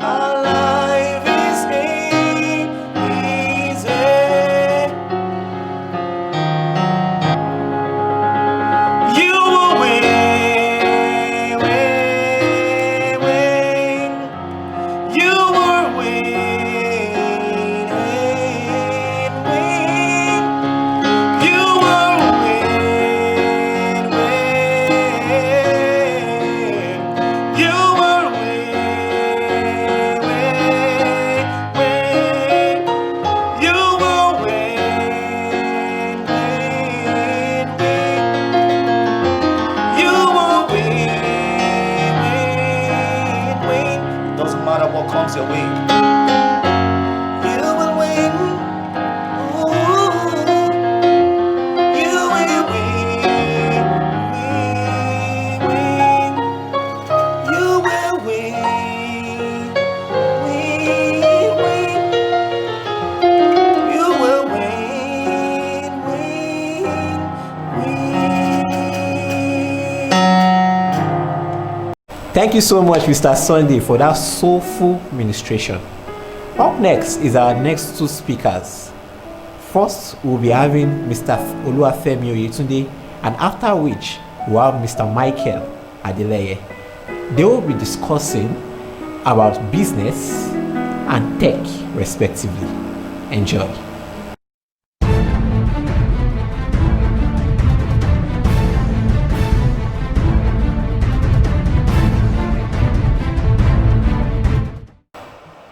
my life is in his hand. You will win, win, win. You will win, win, win. You will win, win. You will win, win, win. You will win, win, win. You will win, win, win. Doesn't matter what comes your way. You will win. Ooh. You will win, win, win. You will win, win, win. You will win, win, win.
Thank you so much, Mr. Sunday, for that soulful ministration. Up next is our next two speakers. First, we'll be having Mr. Oluwafemi Oyetunde, and after which, we'll have Mr. Micheal Adeleye. They will be discussing about business and tech, respectively. Enjoy.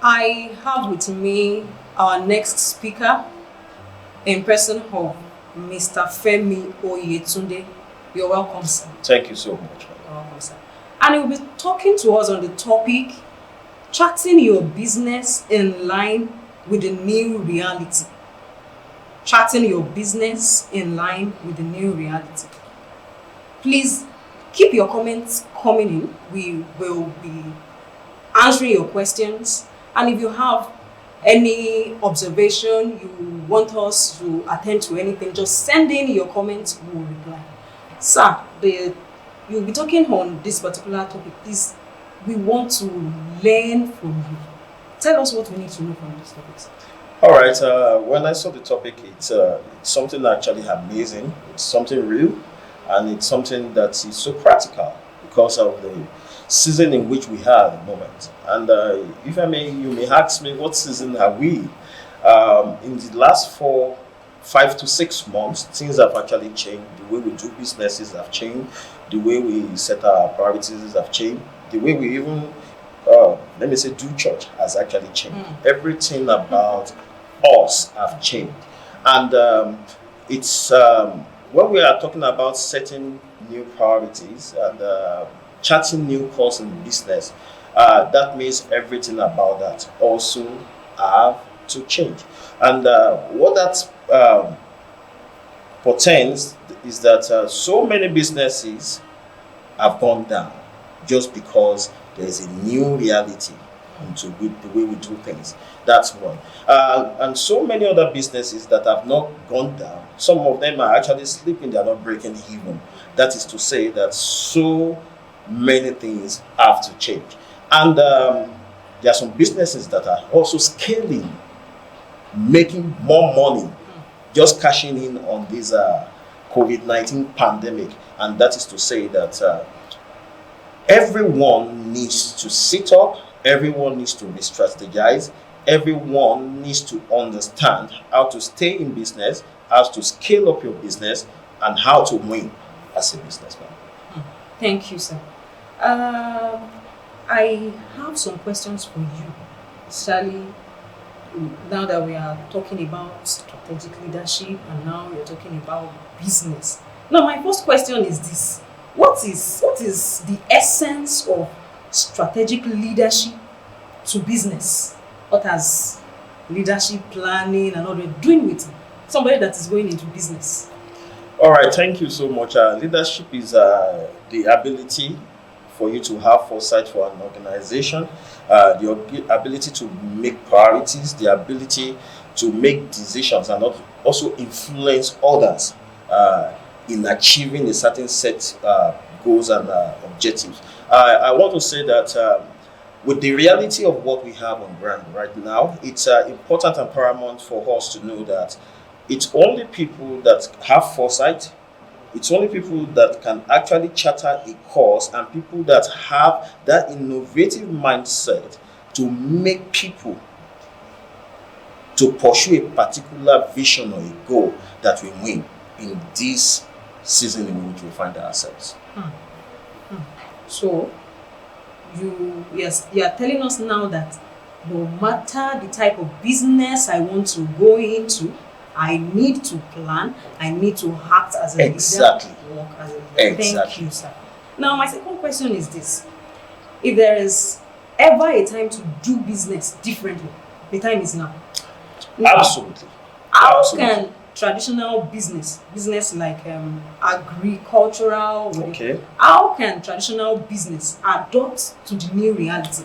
I have with me our next speaker in person of Mr. Femi Oyetunde. You're welcome, sir.
Thank you so much.
You're welcome, sir. And he'll be talking to us on the topic, charting your business in line with the new reality. Charting your business in line with the new reality. Please keep your comments coming in. We will be answering your questions. And if you have any observation, you want us to attend to anything, just send in your comments, we will reply. Sir, you'll be talking on this particular topic. Please, we want to learn from you. Tell us what we need to know from this topic, sir.
All right. When I saw the topic, it's something actually amazing. It's something real, and it's something that is so practical because of the season in which we are at the moment. And if I may, you may ask me, what season are we? In the last 5 to 6 months, things have actually changed. The way we do businesses have changed. The way we set our priorities have changed. The way we even, let me say, do church has actually changed. Everything about us have changed. And it's when we are talking about setting new priorities and charting new course in business, that means everything about that also have to change. And what that portends is that so many businesses have gone down just because there is a new reality into the way we do things. That's one. And so many other businesses that have not gone down, some of them are actually sleeping, they are not breaking even. That is to say that so many things have to change. And there are some businesses that are also scaling, making more money just cashing in on this COVID-19 pandemic, and that is to say that everyone needs to sit up, everyone needs to re-strategize, everyone needs to understand how to stay in business, how to scale up your business, and how to win as a businessman.
Thank you, sir. I have some questions for you, especially now that we are talking about strategic leadership and now you're talking about business. Now, my first question is this. What is the essence of strategic leadership to business? What has leadership planning and all that doing with somebody that is going into business?
All right, thank you so much. Leadership is the ability for you to have foresight for an organization, the ability to make priorities, the ability to make decisions, and also influence others in achieving a certain set goals and objectives. I want to say that with the reality of what we have on ground right now, it's important and paramount for us to know that it's only people that have foresight, it's only people that can actually charter a course, and people that have that innovative mindset to make people to pursue a particular vision or a goal that we win in this season in which we find ourselves.
So, you are telling us now that no matter the type of business I want to go into, I need to plan, I need to act as a
Exactly.
leader, work as a leader.
Exactly.
Thank you, sir. Now, my second question is this. If there is ever a time to do business differently, the time is now.
Absolutely.
How
Absolutely.
can traditional business like agricultural,
Okay.
how can traditional business adapt to the new reality?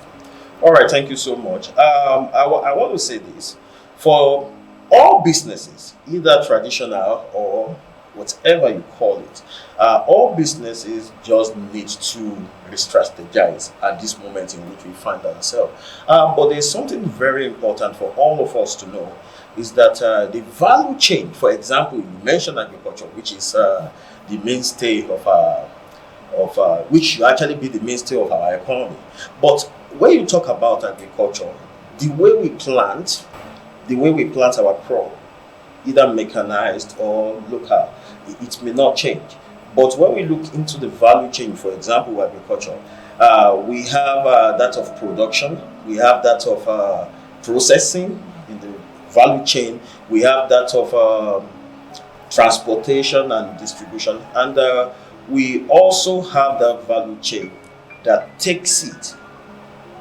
All right, thank you so much. I want to say this. For all businesses, either traditional or whatever you call it, all businesses just need to re-strategize at this moment in which we find ourselves. But there's something very important for all of us to know, is that the value chain, for example, you mentioned agriculture, which is the mainstay which should actually be the mainstay of our economy. But when you talk about agriculture, the way we plant our crop, either mechanized or local, it may not change. But when we look into the value chain, for example, agriculture, we have that of production, we have that of processing in the value chain, we have that of transportation and distribution, and we also have that value chain that takes it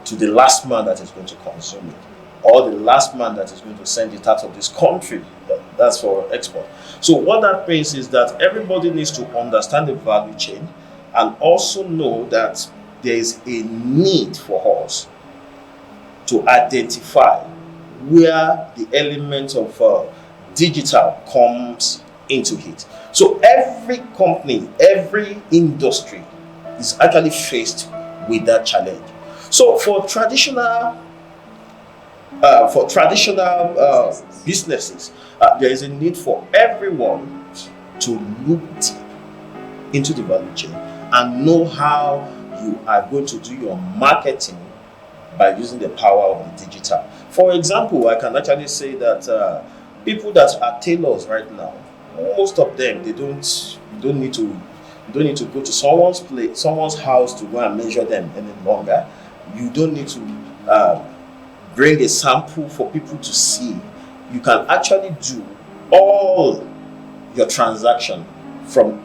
to the last man that is going to consume it, or the last man that is going to send it out of this country. That's for export. So what that means is that everybody needs to understand the value chain and also know that there is a need for us to identify where the element of digital comes into it. So every company, every industry is actually faced with that challenge. So for traditional businesses, there is a need for everyone to look deep into the value chain and know how you are going to do your marketing by using the power of the digital. For example, I can actually say that people that are tailors right now, most of them, you don't need to go to someone's house to go and measure them any longer. You don't need to bring a sample for people to see. You can actually do all your transaction from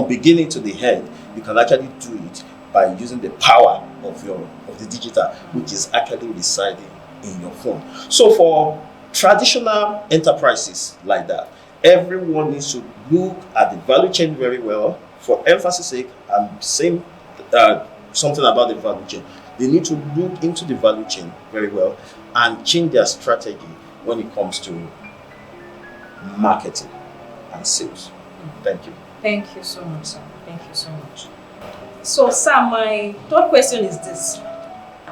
beginning to the end. You can actually do it by using the power of the digital, which is actually residing in your phone. So for traditional enterprises like that, everyone needs to look at the value chain very well. For emphasis sake, I'm saying something about the value chain. They need to look into the value chain very well and change their strategy when it comes to marketing and sales. Thank you.
Thank you so much, sir. Thank you so much. So, sir, my third question is this.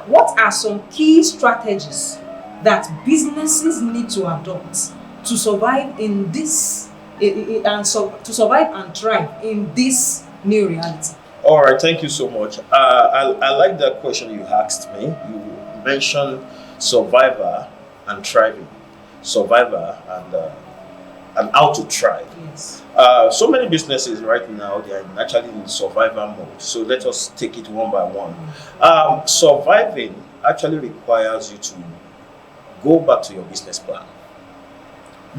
What are some key strategies that businesses need to adopt to survive in this to survive and thrive in this new reality?
All right, thank you so much. I like that question you asked me. You mentioned survivor and thriving, survivor and how to thrive.
Yes.
So many businesses right now, they are actually in survivor mode. So let us take it one by one. Surviving actually requires you to go back to your business plan.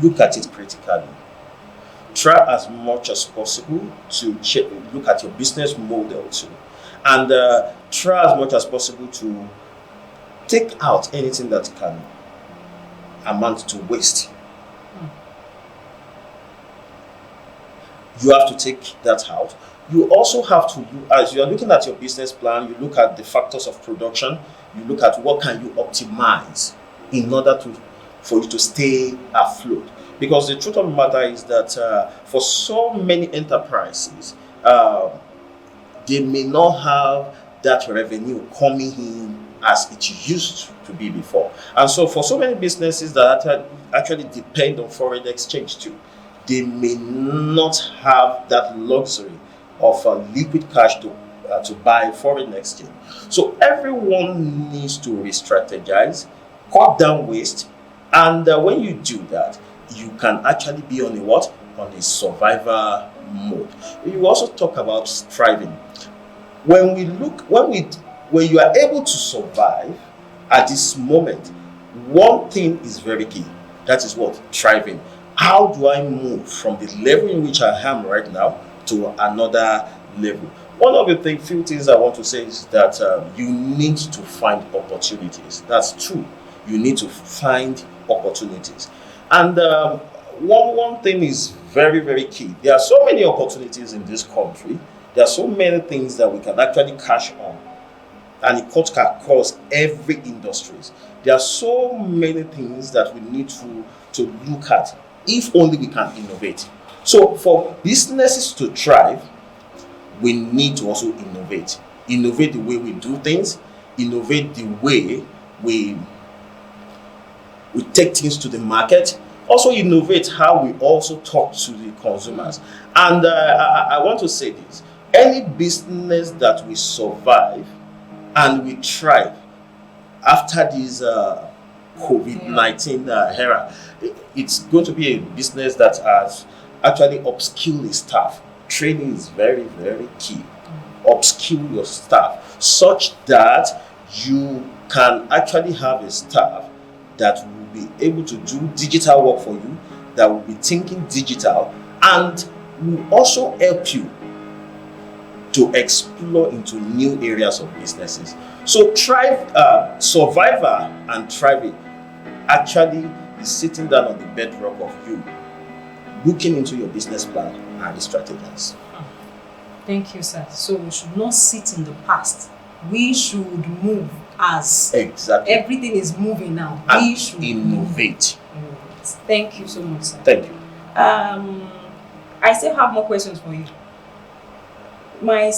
Look at it critically. Try as much as possible to look at your business model too. And try as much as possible to take out anything that can amount to waste. You have to take that out. You also have to, as you are looking at your business plan, you look at the factors of production, you look at what can you optimize in order for you to stay afloat. Because the truth of the matter is that for so many enterprises, they may not have that revenue coming in as it used to be before. And so for so many businesses that actually depend on foreign exchange too, they may not have that luxury of liquid cash to buy foreign exchange. So everyone needs to re-strategize, cut down waste, and when you do that, you can actually be on on a survivor mode. You also talk about thriving. When you are able to survive at this moment, one thing is very key. That is what? Thriving. How do I move from the level in which I am right now to another level? One of the few things I want to say is that you need to find opportunities. That's true. You need to find opportunities. And one thing is very, very key. There are so many opportunities in this country. There are so many things that we can actually cash on. And it cuts across every industry. There are so many things that we need to look at if only we can innovate. So for businesses to thrive, we need to also innovate. Innovate the way we do things, innovate the way we take things to the market, also innovate how we also talk to the consumers. And I want to say this, any business that we survive and we thrive after this COVID-19 era, it's going to be a business that has actually upskilled its staff. Training is very, very key. Upskill your staff such that you can actually have a staff that will be able to do digital work for you, that will be thinking digital, and will also help you to explore into new areas of businesses. So survivor and thriving actually is sitting down on the bedrock of you looking into your business plan and the strategies.
Thank you, sir. So we should not sit in the past. We should move as
exactly
everything is moving now.
And
we should
innovate.
Thank you so much, sir.
Thank you.
I still have more questions for you. My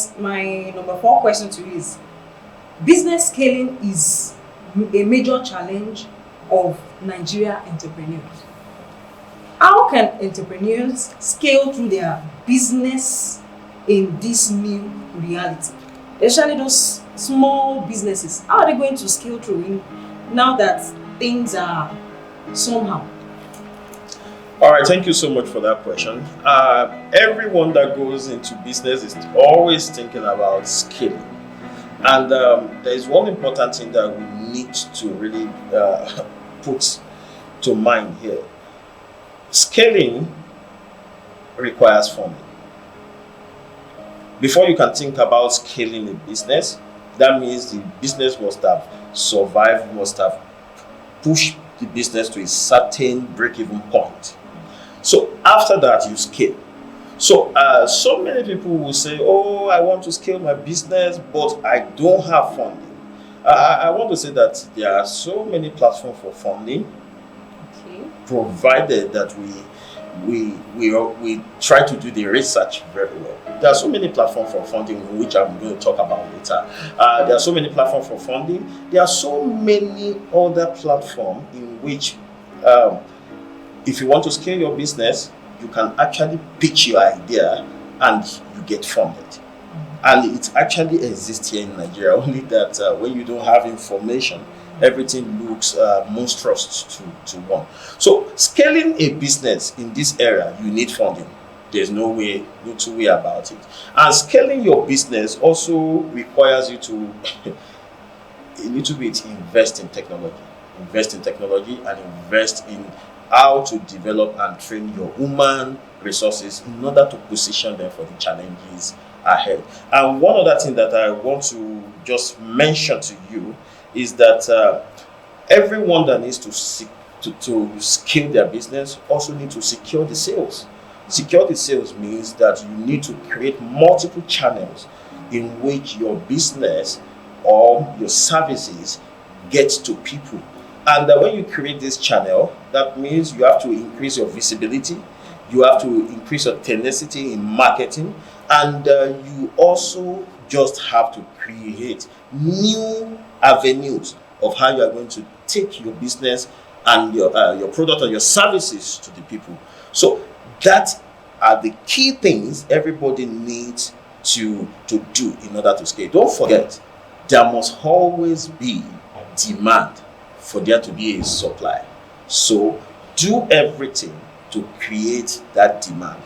number 4 question to you is: business scaling is a major challenge of Nigeria entrepreneurs. How can entrepreneurs scale through their business in this new reality? Especially those small businesses. How are they going to scale through now that things are somehow?
All right, thank you so much for that question. Everyone that goes into business is always thinking about scaling. And there is one important thing that we need to really put to mind here. Scaling requires funding. Before you can think about scaling a business, that means the business must have survived, must have pushed the business to a certain break-even point. So after that, you scale. So so many people will say, oh, I want to scale my business, but I don't have funding. I want to say that there are so many platforms for funding, provided that we try to do the research very well. There are so many platforms for funding, which I'm going to talk about later. There are so many platforms for funding. There are so many other platforms in which if you want to scale your business, you can actually pitch your idea and you get funded. And it actually exists here in Nigeria, only that when you don't have information, everything looks monstrous to one. So scaling a business in this area, you need funding. There's no two way about it. And scaling your business also requires you to a little bit invest in technology. Invest in technology and invest in how to develop and train your human resources in order to position them for the challenges ahead. And one other thing that I want to just mention to you is that everyone that needs to scale their business also need to secure the sales. Secure the sales means that you need to create multiple channels in which your business or your services get to people. And when you create this channel, that means you have to increase your visibility, you have to increase your tenacity in marketing, and you also just have to create new avenues of how you are going to take your business and your product and your services to the people. So that are the key things everybody needs to do in order to scale. Don't forget, there must always be demand for there to be a supply. So do everything to create that demand.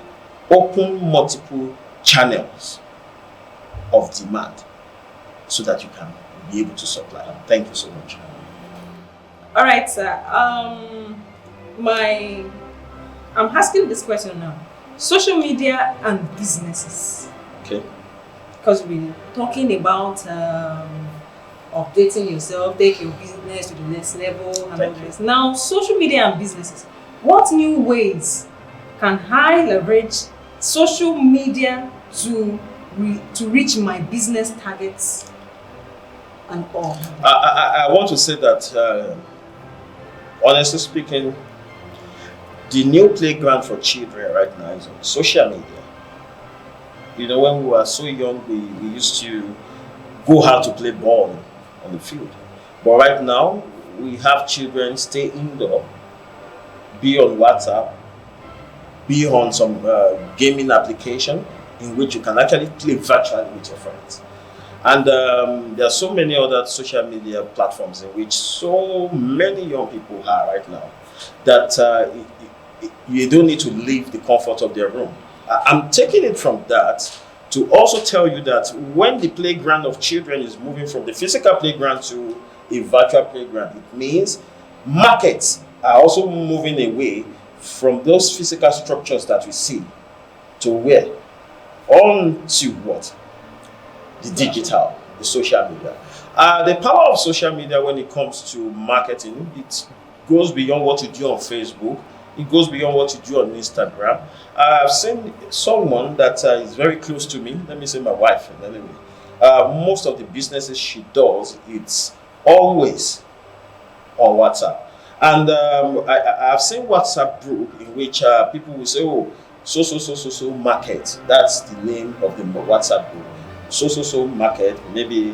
Open multiple channels of demand so that you can be able to supply. Thank you so much.
All right, sir. I'm asking this question now. Social media and businesses.
Okay.
Because we're talking about updating yourself, take your business to the next level, and all this. Now, social media and businesses. What new ways can I leverage social media to reach my business targets and all?
I want to say that, honestly speaking, the new playground for children right now is on social media. You know, when we were so young, we used to go out to play ball on the field. But right now, we have children stay indoor, be on WhatsApp, be on some gaming application in which you can actually play virtually with your friends. And there are so many other social media platforms in which so many young people are right now that you don't need to leave the comfort of their room. I'm taking it from that to also tell you that when the playground of children is moving from the physical playground to a virtual playground, it means markets are also moving away from those physical structures that we see to where? On to what? The digital, the social media. The power of social media when it comes to marketing, it goes beyond what you do on Facebook. It goes beyond what you do on Instagram. I've seen someone that is very close to me. Let me say my wife. Anyway, most of the businesses she does, it's always on WhatsApp. And I've seen WhatsApp group in which people will say, oh, so market. That's the name of the WhatsApp group. So market, maybe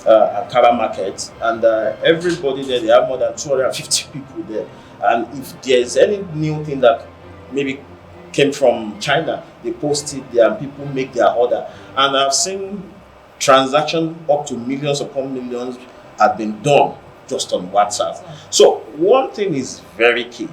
Ankara market. And everybody there, they have more than 250 people there. And if there's any new thing that maybe came from China, they post it there and people make their order. And I've seen transactions up to millions upon millions have been done just on WhatsApp. So one thing is very key.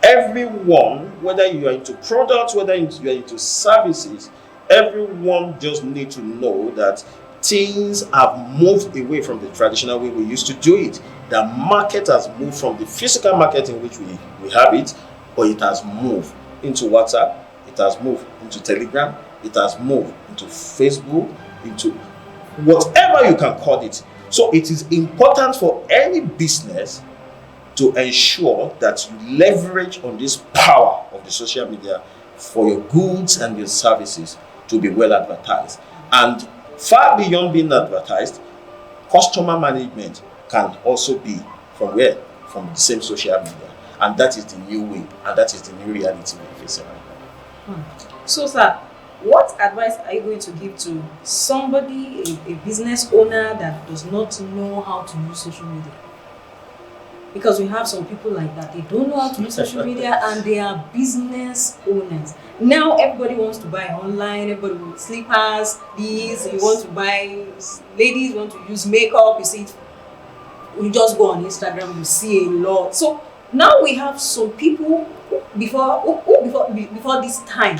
Everyone, whether you are into products, whether you are into services, everyone just need to know that things have moved away from the traditional way we used to do it. The market has moved from the physical market in which we have it, but it has moved into WhatsApp, it has moved into Telegram, it has moved into Facebook, into whatever you can call it. So it is important for any business to ensure that you leverage on this power of the social media for your goods and your services to be well advertised. And far beyond being advertised, customer management can also be from where? From the same social media. And that is the new way, and that is the new reality we're facing right now.
So, sir, what advice are you going to give to somebody, a business owner that does not know how to use social media? Because we have some people like that. They don't know how to use social media and they are business owners. Now everybody wants to buy online, everybody wants slippers, these, you want to buy, ladies want to use makeup, you see, you just go on Instagram, you see a lot. So now we have some people before this time,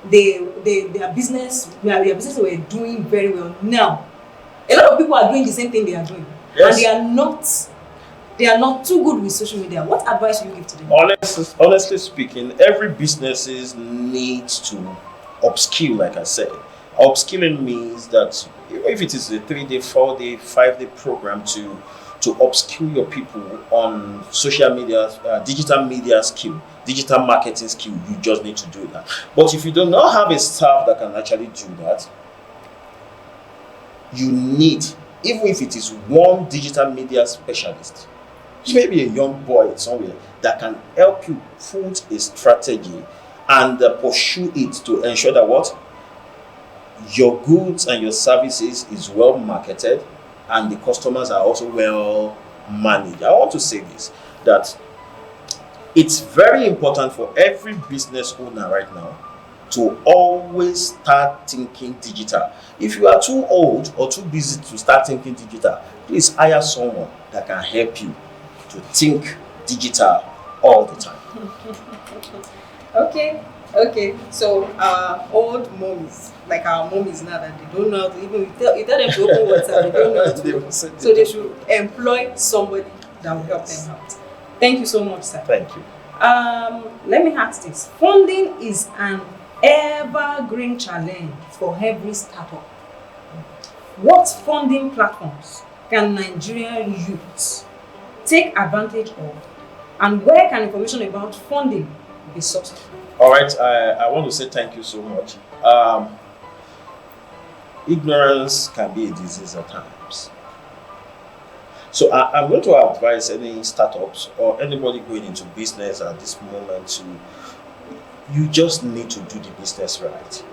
their businesses were doing very well. Now, a lot of people are doing the same thing they are doing.
Yes.
And they are not too good with social media. What advice will you give to them?
Honestly speaking, every businesses needs to upskill, like I said. Upskilling means that if it is a 3-day, 4-day, 5-day program to upskill your people on social media, digital media skill, digital marketing skill, you just need to do that. But if you do not have a staff that can actually do that, you need, even if it is one digital media specialist, maybe a young boy somewhere that can help you put a strategy and pursue it to ensure that what your goods and your services is well marketed and the customers are also well managed. I want to say this, that it's very important for every business owner right now to always start thinking digital. If you are too old or too busy to start thinking digital, please hire someone that can help you to think digital all the time.
Okay. So our old mommies, like our mommies now, that they don't know how to even, you tell them to open WhatsApp, they don't know how to open. So they should employ somebody that will help them out. Thank you so much, sir.
Thank you.
Let me ask this. Funding is an evergreen challenge for every startup. What funding platforms can Nigerian youths take advantage of, and where can information about funding be sourced?
All right, I want to say thank you so much. Ignorance can be a disease at times. So I'm going to advise any startups or anybody going into business at this moment you just need to do the business right.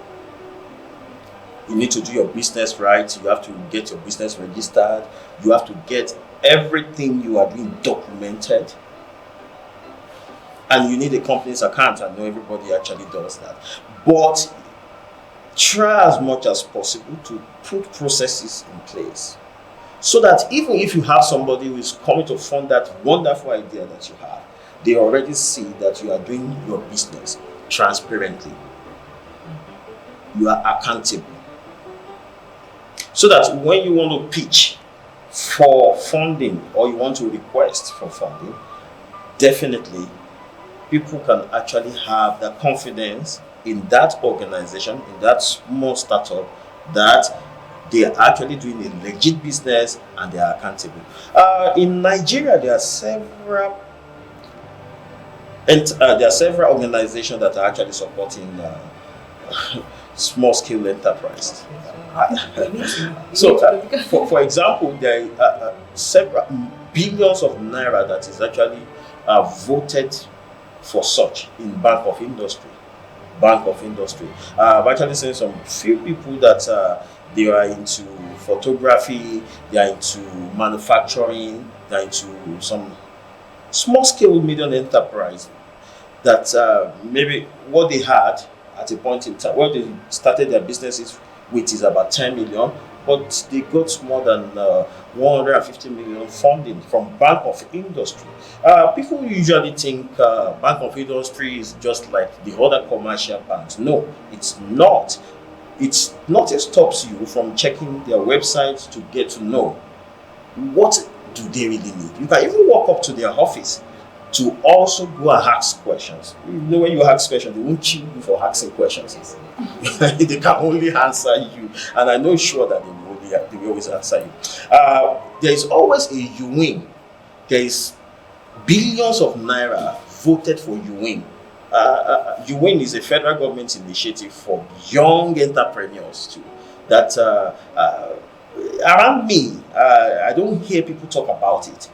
You need to do your business right. You have to get your business registered. You have to get everything you are doing documented. And you need a company's account. I know everybody actually does that. But try as much as possible to put processes in place, so that even if you have somebody who is coming to fund that wonderful idea that you have, they already see that you are doing your business transparently. You are accountable. So that when you want to pitch for funding or you want to request for funding, definitely people can actually have the confidence in that organization, in that small startup, that they are actually doing a legit business and they are accountable. In Nigeria, there are several organizations that are actually supporting small-scale enterprise. So, for example, there are several billions of naira that is actually voted for such in Bank of Industry. I've actually seen some few people that they are into photography, they are into manufacturing, they are into some small-scale medium enterprise that maybe what they had at a point in time, what they started their businesses with is about 10 million, but they got more than 150 million funding from Bank of Industry. People usually think Bank of Industry is just like the other commercial banks. No, it's not. It's nothing stops you from checking their website to get to know what do they really need. You can even walk up to their office to also go and ask questions. You know, when you ask questions, they won't cheat you for asking questions. They can only answer you, and I know sure that they will always answer you. There is always a UWIN. There is billions of naira voted for UWIN. UWIN is a federal government initiative for young entrepreneurs too. That around me, I don't hear people talk about it,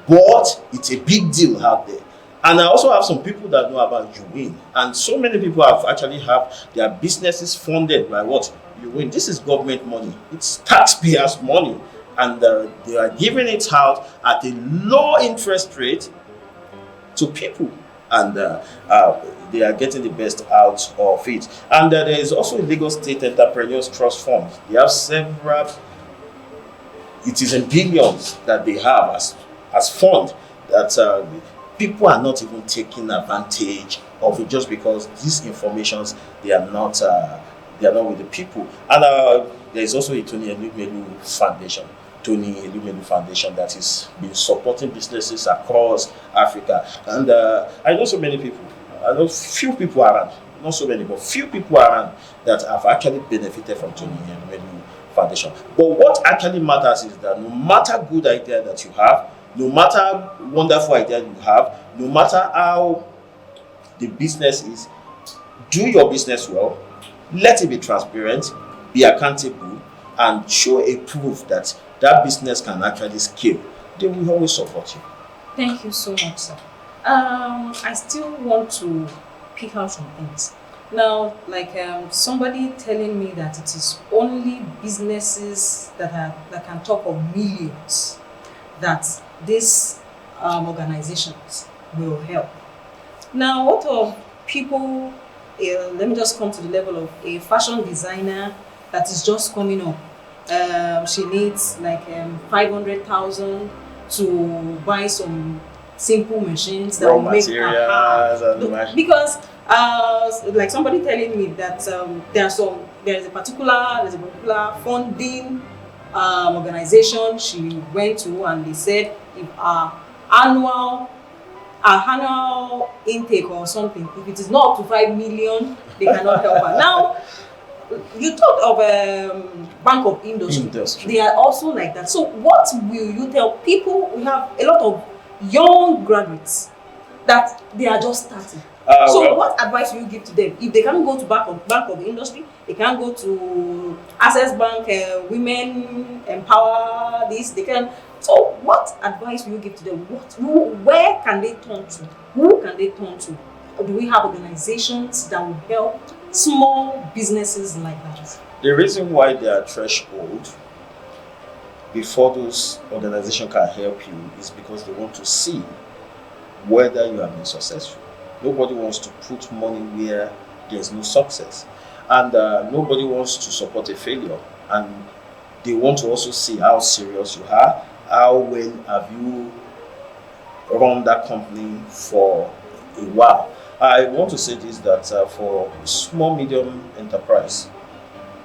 but it's a big deal out there. And I also have some people that know about UWIN, and so many people have actually have their businesses funded by what? UWIN. This is government money. It's taxpayers' money, and they are giving it out at a low interest rate to people, and they are getting the best out of it. And there is also a Lagos State Entrepreneurs Trust Fund. They have several, it is in billions that they have as fund that people are not even taking advantage of it, just because these informations they are not with the people. And there is also a Tony Elumelu Foundation. Tony Elumelu Foundation that is been supporting businesses across Africa. And I know so many people, I know few people around, not so many, but few people around that have actually benefited from Tony Elumelu Foundation. But what actually matters is that no matter good idea that you have, no matter wonderful idea you have, no matter how the business is, do your business well, let it be transparent, be accountable, and show a proof that that business can actually scale. They will always support you.
Thank you so much, sir. I still want to pick out some things. Now, like somebody telling me that it is only businesses that can talk of millions that these organizations will help. Now, what of people, let me just come to the level of a fashion designer that is just coming up. She needs like 500,000 to buy some simple machines that will make her because like somebody telling me that there is a particular funding organization she went to, and they said if our annual intake or something, if it is not up to 5 million, they cannot help her. Now, you talked of Bank of Industry. They are also like that. So what will you tell people? We have a lot of young graduates that they are just starting. What advice will you give to them? If they can't go to Bank of Industry, they can't go to Access Bank, Women Empower this, they can. So what advice will you give to them? Where can they turn to? Who can they turn to? Do we have organizations that will help small businesses like that?
The reason why they are threshold before those organizations can help you is because they want to see whether you have been successful. Nobody wants to put money where there's no success, and nobody wants to support a failure. And they want to also see how serious you are, how well have you run that company for a while. I want to say this, that for small medium enterprise,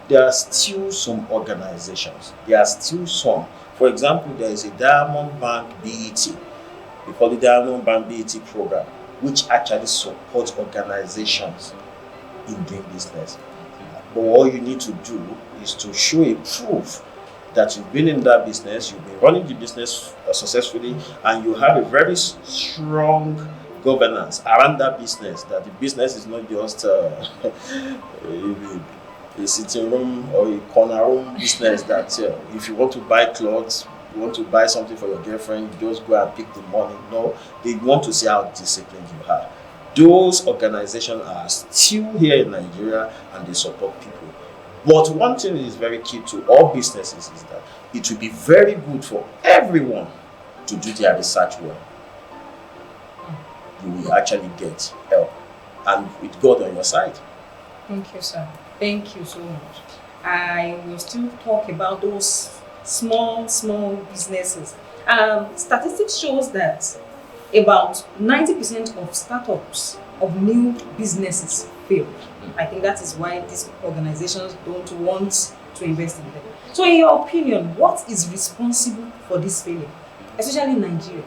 there are still some organizations. There are still some. For example, there is a Diamond Bank BET. We call it Diamond Bank BET program, which actually supports organizations in doing business. But all you need to do is to show a proof that you've been in that business, you've been running the business successfully, and you have a very strong governance around that business, that the business is not just a sitting room or a corner room business that if you want to buy clothes, you want to buy something for your girlfriend, you just go and pick the money. No, they want to see how disciplined you are. Those organizations are still here in Nigeria and they support people. But one thing is very key to all businesses is that it will be very good for everyone to do their research well. You will actually get help, and with God on your side.
Thank you, sir. Thank you so much. I will still talk about those small businesses. Statistics shows that about 90% of startups of new businesses fail. I think that is why these organizations don't want to invest in them. So in your opinion, what is responsible for this failure, especially in Nigeria?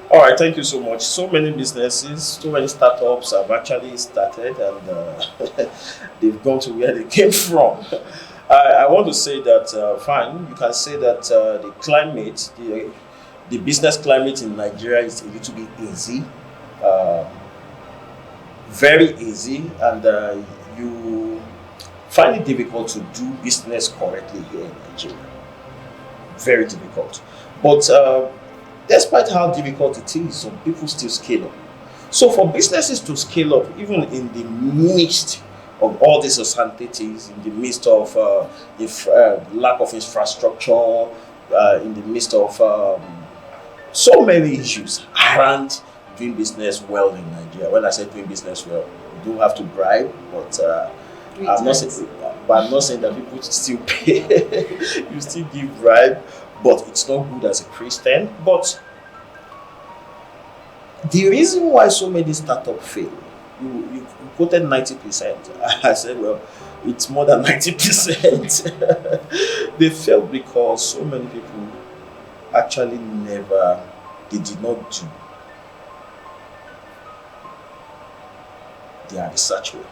All right, thank you so much. So many businesses, so many startups have actually started and they've gone to where they came from. I want to say that, fine, you can say that the climate, the business climate in Nigeria is a little bit easy, very easy, and you find it difficult to do business correctly here in Nigeria. Very difficult. But despite how difficult it is, some people still scale up. So for businesses to scale up, even in the midst of all these uncertainties, in the midst of lack of infrastructure, in the midst of so many issues around doing business well in Nigeria. When I say doing business well, you don't have to bribe, but I'm not saying that people still pay. You still give bribe, but it's not good as a Christian. But the reason why so many startups fail, you quoted 90%. I said, well, it's more than 90%. They failed because so many people actually they did not do their research well.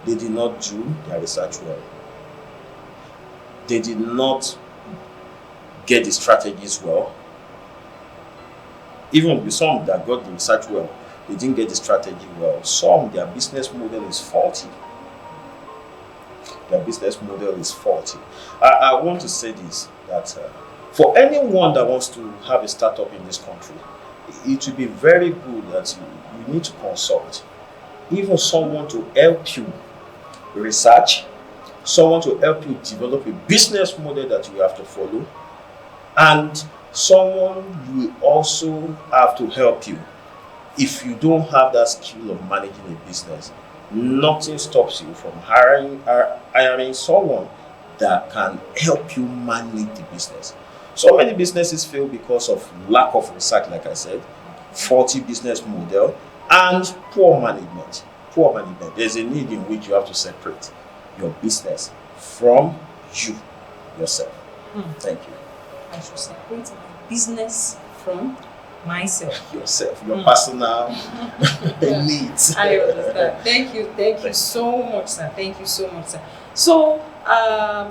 They did not do their research well. They did not get the strategies well. Even with some that got the research well, they didn't get the strategy well. Some, their business model is faulty. Their business model is faulty. I want to say this, that for anyone that wants to have a startup in this country, it would be very good that you need to consult even someone to help you research, someone to help you develop a business model that you have to follow, and someone you also have to help you. If you don't have that skill of managing a business, nothing stops you from hiring someone that can help you manage the business. So many businesses fail because of lack of research, like I said, faulty business model, and poor management. Poor management. There's a need in which you have to separate your business from you yourself. Thank you.
I should separate my business from myself.
Yourself, your personal needs.
I understand. Thank you so much, sir. Thank you so much, sir. So,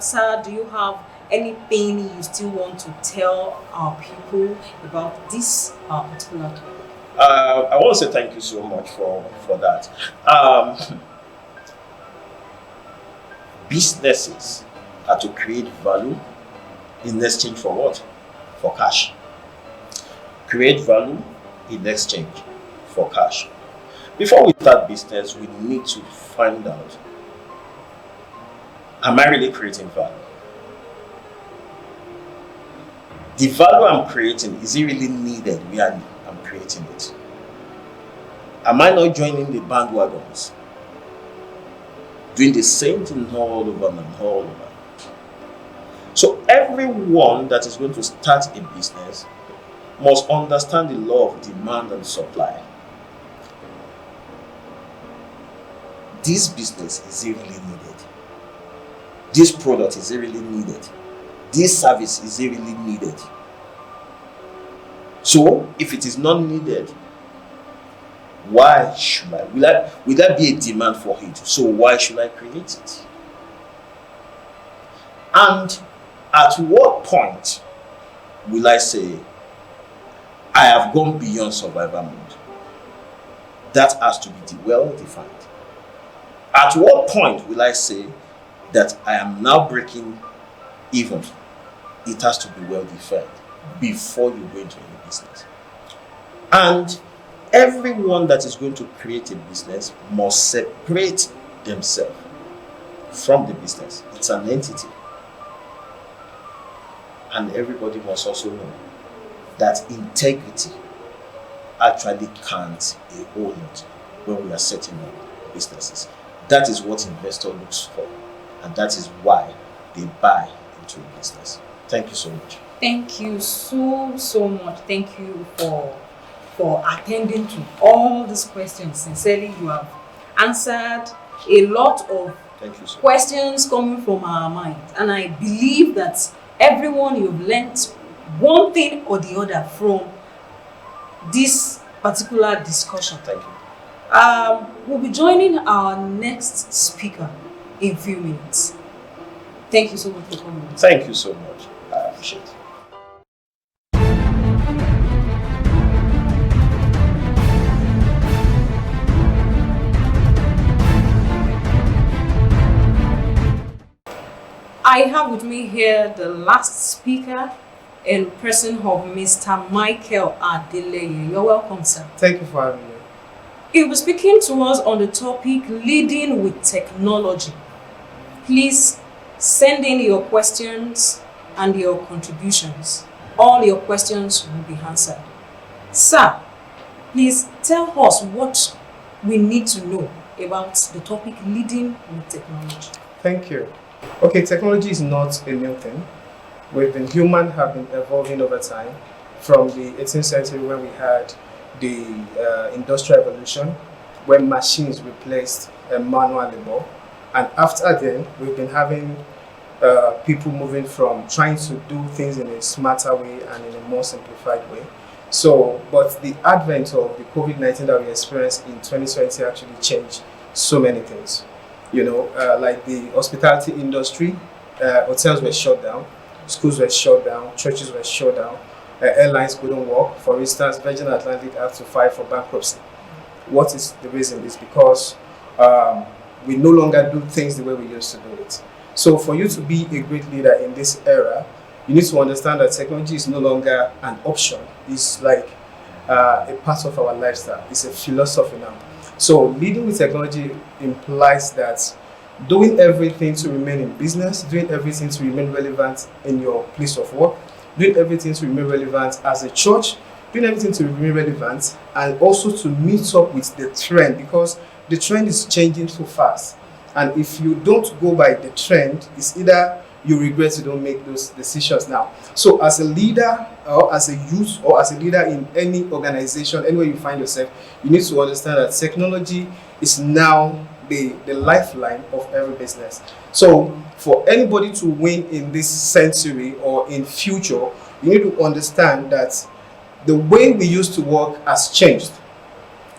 sir, do you have anything you still want to tell our people about this particular topic?
I want to say thank you so much for that. Businesses are to create value in exchange for what? For cash. Create value in exchange for cash. Before we start business, we need to find out, am I really creating value? The value I'm creating, is it really needed where I'm creating it? Am I not joining the bandwagons? Doing the same thing all over and all over. So everyone that is going to start a business must understand the law of demand and supply. This business, is it really needed? This product, is it really needed? This service, is it really needed? So, if it is not needed, why should I? Will there be a demand for it? So why should I create it? And at what point will I say, I have gone beyond survival mode? That has to be well defined. At what point will I say that I am now breaking even? It has to be well defined before you go into any business. And everyone that is going to create a business must separate themselves from the business. It's an entity. And everybody must also know that integrity actually counts a whole lot when we are setting up businesses. That is what investor looks for, and that is why they buy into a business. Thank you so much.
Thank you so much. Thank you for attending to all these questions. Sincerely, you have answered a lot of questions coming from our mind, and I believe that everyone, you've learnt one thing or the other from this particular discussion.
Thank you.
We'll be joining our next speaker in a few minutes. Thank you so much for coming.
Thank you so much. I appreciate it.
I have with me here the last speaker in person of Mr. Micheal Adeleye. You're welcome, sir.
Thank you for having me.
He will be speaking to us on the topic leading with technology. Please Send in your questions and your contributions. All your questions will be answered. Sir, please tell us what we need to know about the topic leading with technology.
Thank you. Okay, technology is not a new thing. Humans have been evolving over time from the 18th century when we had the Industrial Revolution, when machines replaced manual labor. And after then, we've been having people moving from trying to do things in a smarter way and in a more simplified way. So, but the advent of the COVID-19 that we experienced in 2020 actually changed so many things. You know, like the hospitality industry, hotels were shut down, schools were shut down, churches were shut down, airlines couldn't work. For instance, Virgin Atlantic had to file for bankruptcy. What is the reason? It's because we no longer do things the way we used to do it. So for you to be a great leader in this era, you need to understand that technology is no longer an option. It's like a part of our lifestyle. It's a philosophy now. So leading with technology implies that doing everything to remain in business, doing everything to remain relevant in your place of work, doing everything to remain relevant as a church, doing everything to remain relevant, and also to meet up with the trend, because the trend is changing so fast. And if you don't go by the trend, it's either you regret you don't make those decisions now. So as a leader or as a youth or as a leader in any organization, anywhere you find yourself, you need to understand that technology is now the lifeline of every business. So for anybody to win in this century or in future, you need to understand that the way we used to work has changed.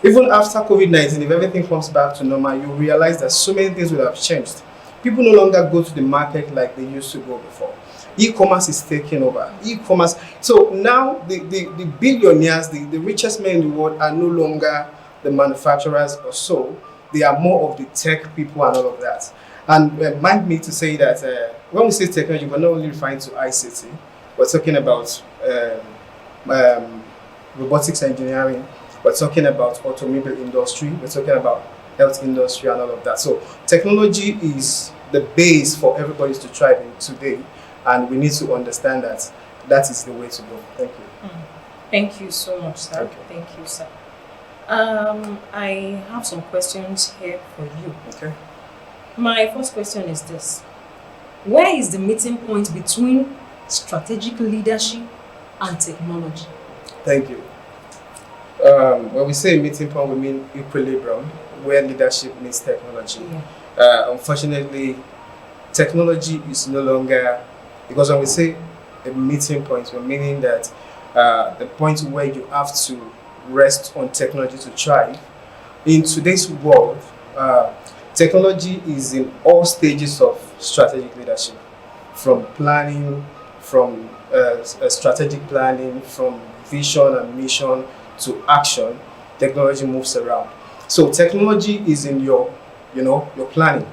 Even after COVID-19, if everything comes back to normal, you realize that so many things will have changed. People no longer go to the market like they used to go before. E-commerce is taking over. E-commerce. So now the billionaires, the richest men in the world are no longer the manufacturers or so. They are more of the tech people and all of that. And mind me to say that when we say technology, we're not only referring to ICT. We're talking about robotics engineering. We're talking about automobile industry. We're talking about health industry and all of that. So technology is the base for everybody to thrive in today, and we need to understand that that is the way to go. Thank you.
Thank you so much, sir.
Okay.
Thank you, sir. I have some questions here for you.
Okay.
My first question is this: where is the meeting point between strategic leadership and technology?
Thank you. When we say meeting point, we mean equilibrium, where leadership meets technology.
Yeah.
Unfortunately, technology is no longer, because when we say a meeting point, we're meaning that the point where you have to rest on technology to thrive. In today's world, technology is in all stages of strategic leadership, from planning, from strategic planning, from vision and mission to action. Technology moves around. So technology is in your planning.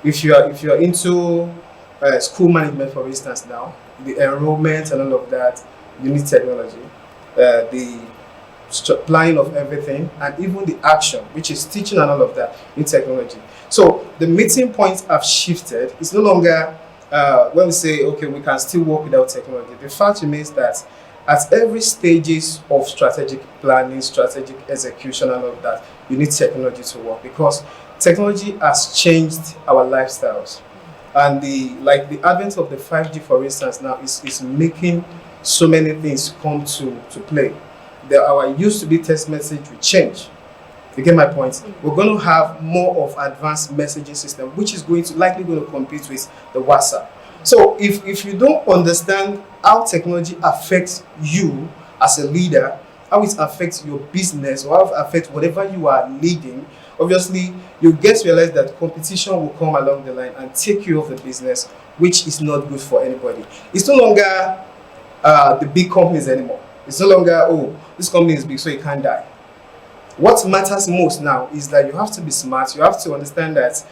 If you are into school management, for instance, now the enrollment and all of that, you need technology. The planning of everything, and even the action, which is teaching and all of that, in technology. So the meeting points have shifted. It's no longer when we say, okay, we can still work without technology. The fact remains that at every stages of strategic planning, strategic execution and all of that, you need technology to work, because technology has changed our lifestyles. And the advent of the 5G, for instance, now is making so many things come to play. Our used to be text message will change. You get my point? We're going to have more of advanced messaging system, which is likely going to compete with the WhatsApp. So if you don't understand how technology affects you as a leader, how it affects your business, or how it affects whatever you are leading, obviously you get to realize that competition will come along the line and take you off the business, which is not good for anybody. It's no longer the big companies anymore. It's no longer, oh, this company is big, so it can't die. What matters most now is that you have to be smart. You have to understand that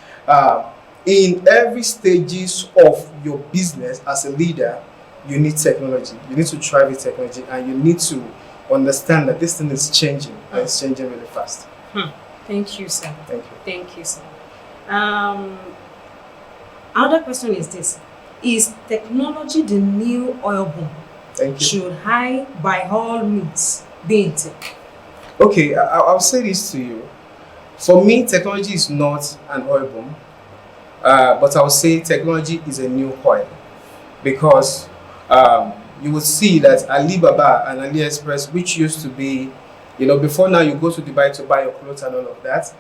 in every stages of your business as a leader, you need technology. You need to thrive with technology, and you need to understand that this thing is changing, and it's changing really fast.
Thank you, sir.
Thank you.
Thank you, sir. Another question is this: is technology the new oil boom?
Thank you.
Should I, by all means, be in tech?
Okay, I'll say this to you. For me, technology is not an oil boom, but I'll say technology is a new oil, because you will see that Alibaba and AliExpress, which used to be, before now you go to Dubai to buy your clothes and all of that,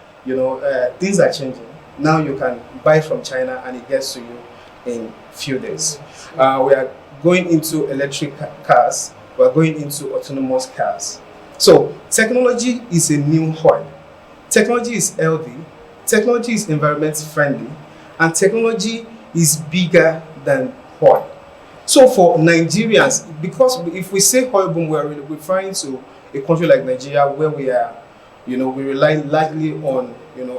things are changing. Now you can buy from China and it gets to you in few days. We are going into electric cars. We are going into autonomous cars. So technology is a new oil. Technology is healthy. Technology is environment friendly, and technology is bigger than oil. So for Nigerians, because if we say oil boom, we are referring to a country like Nigeria where we are, we rely largely on,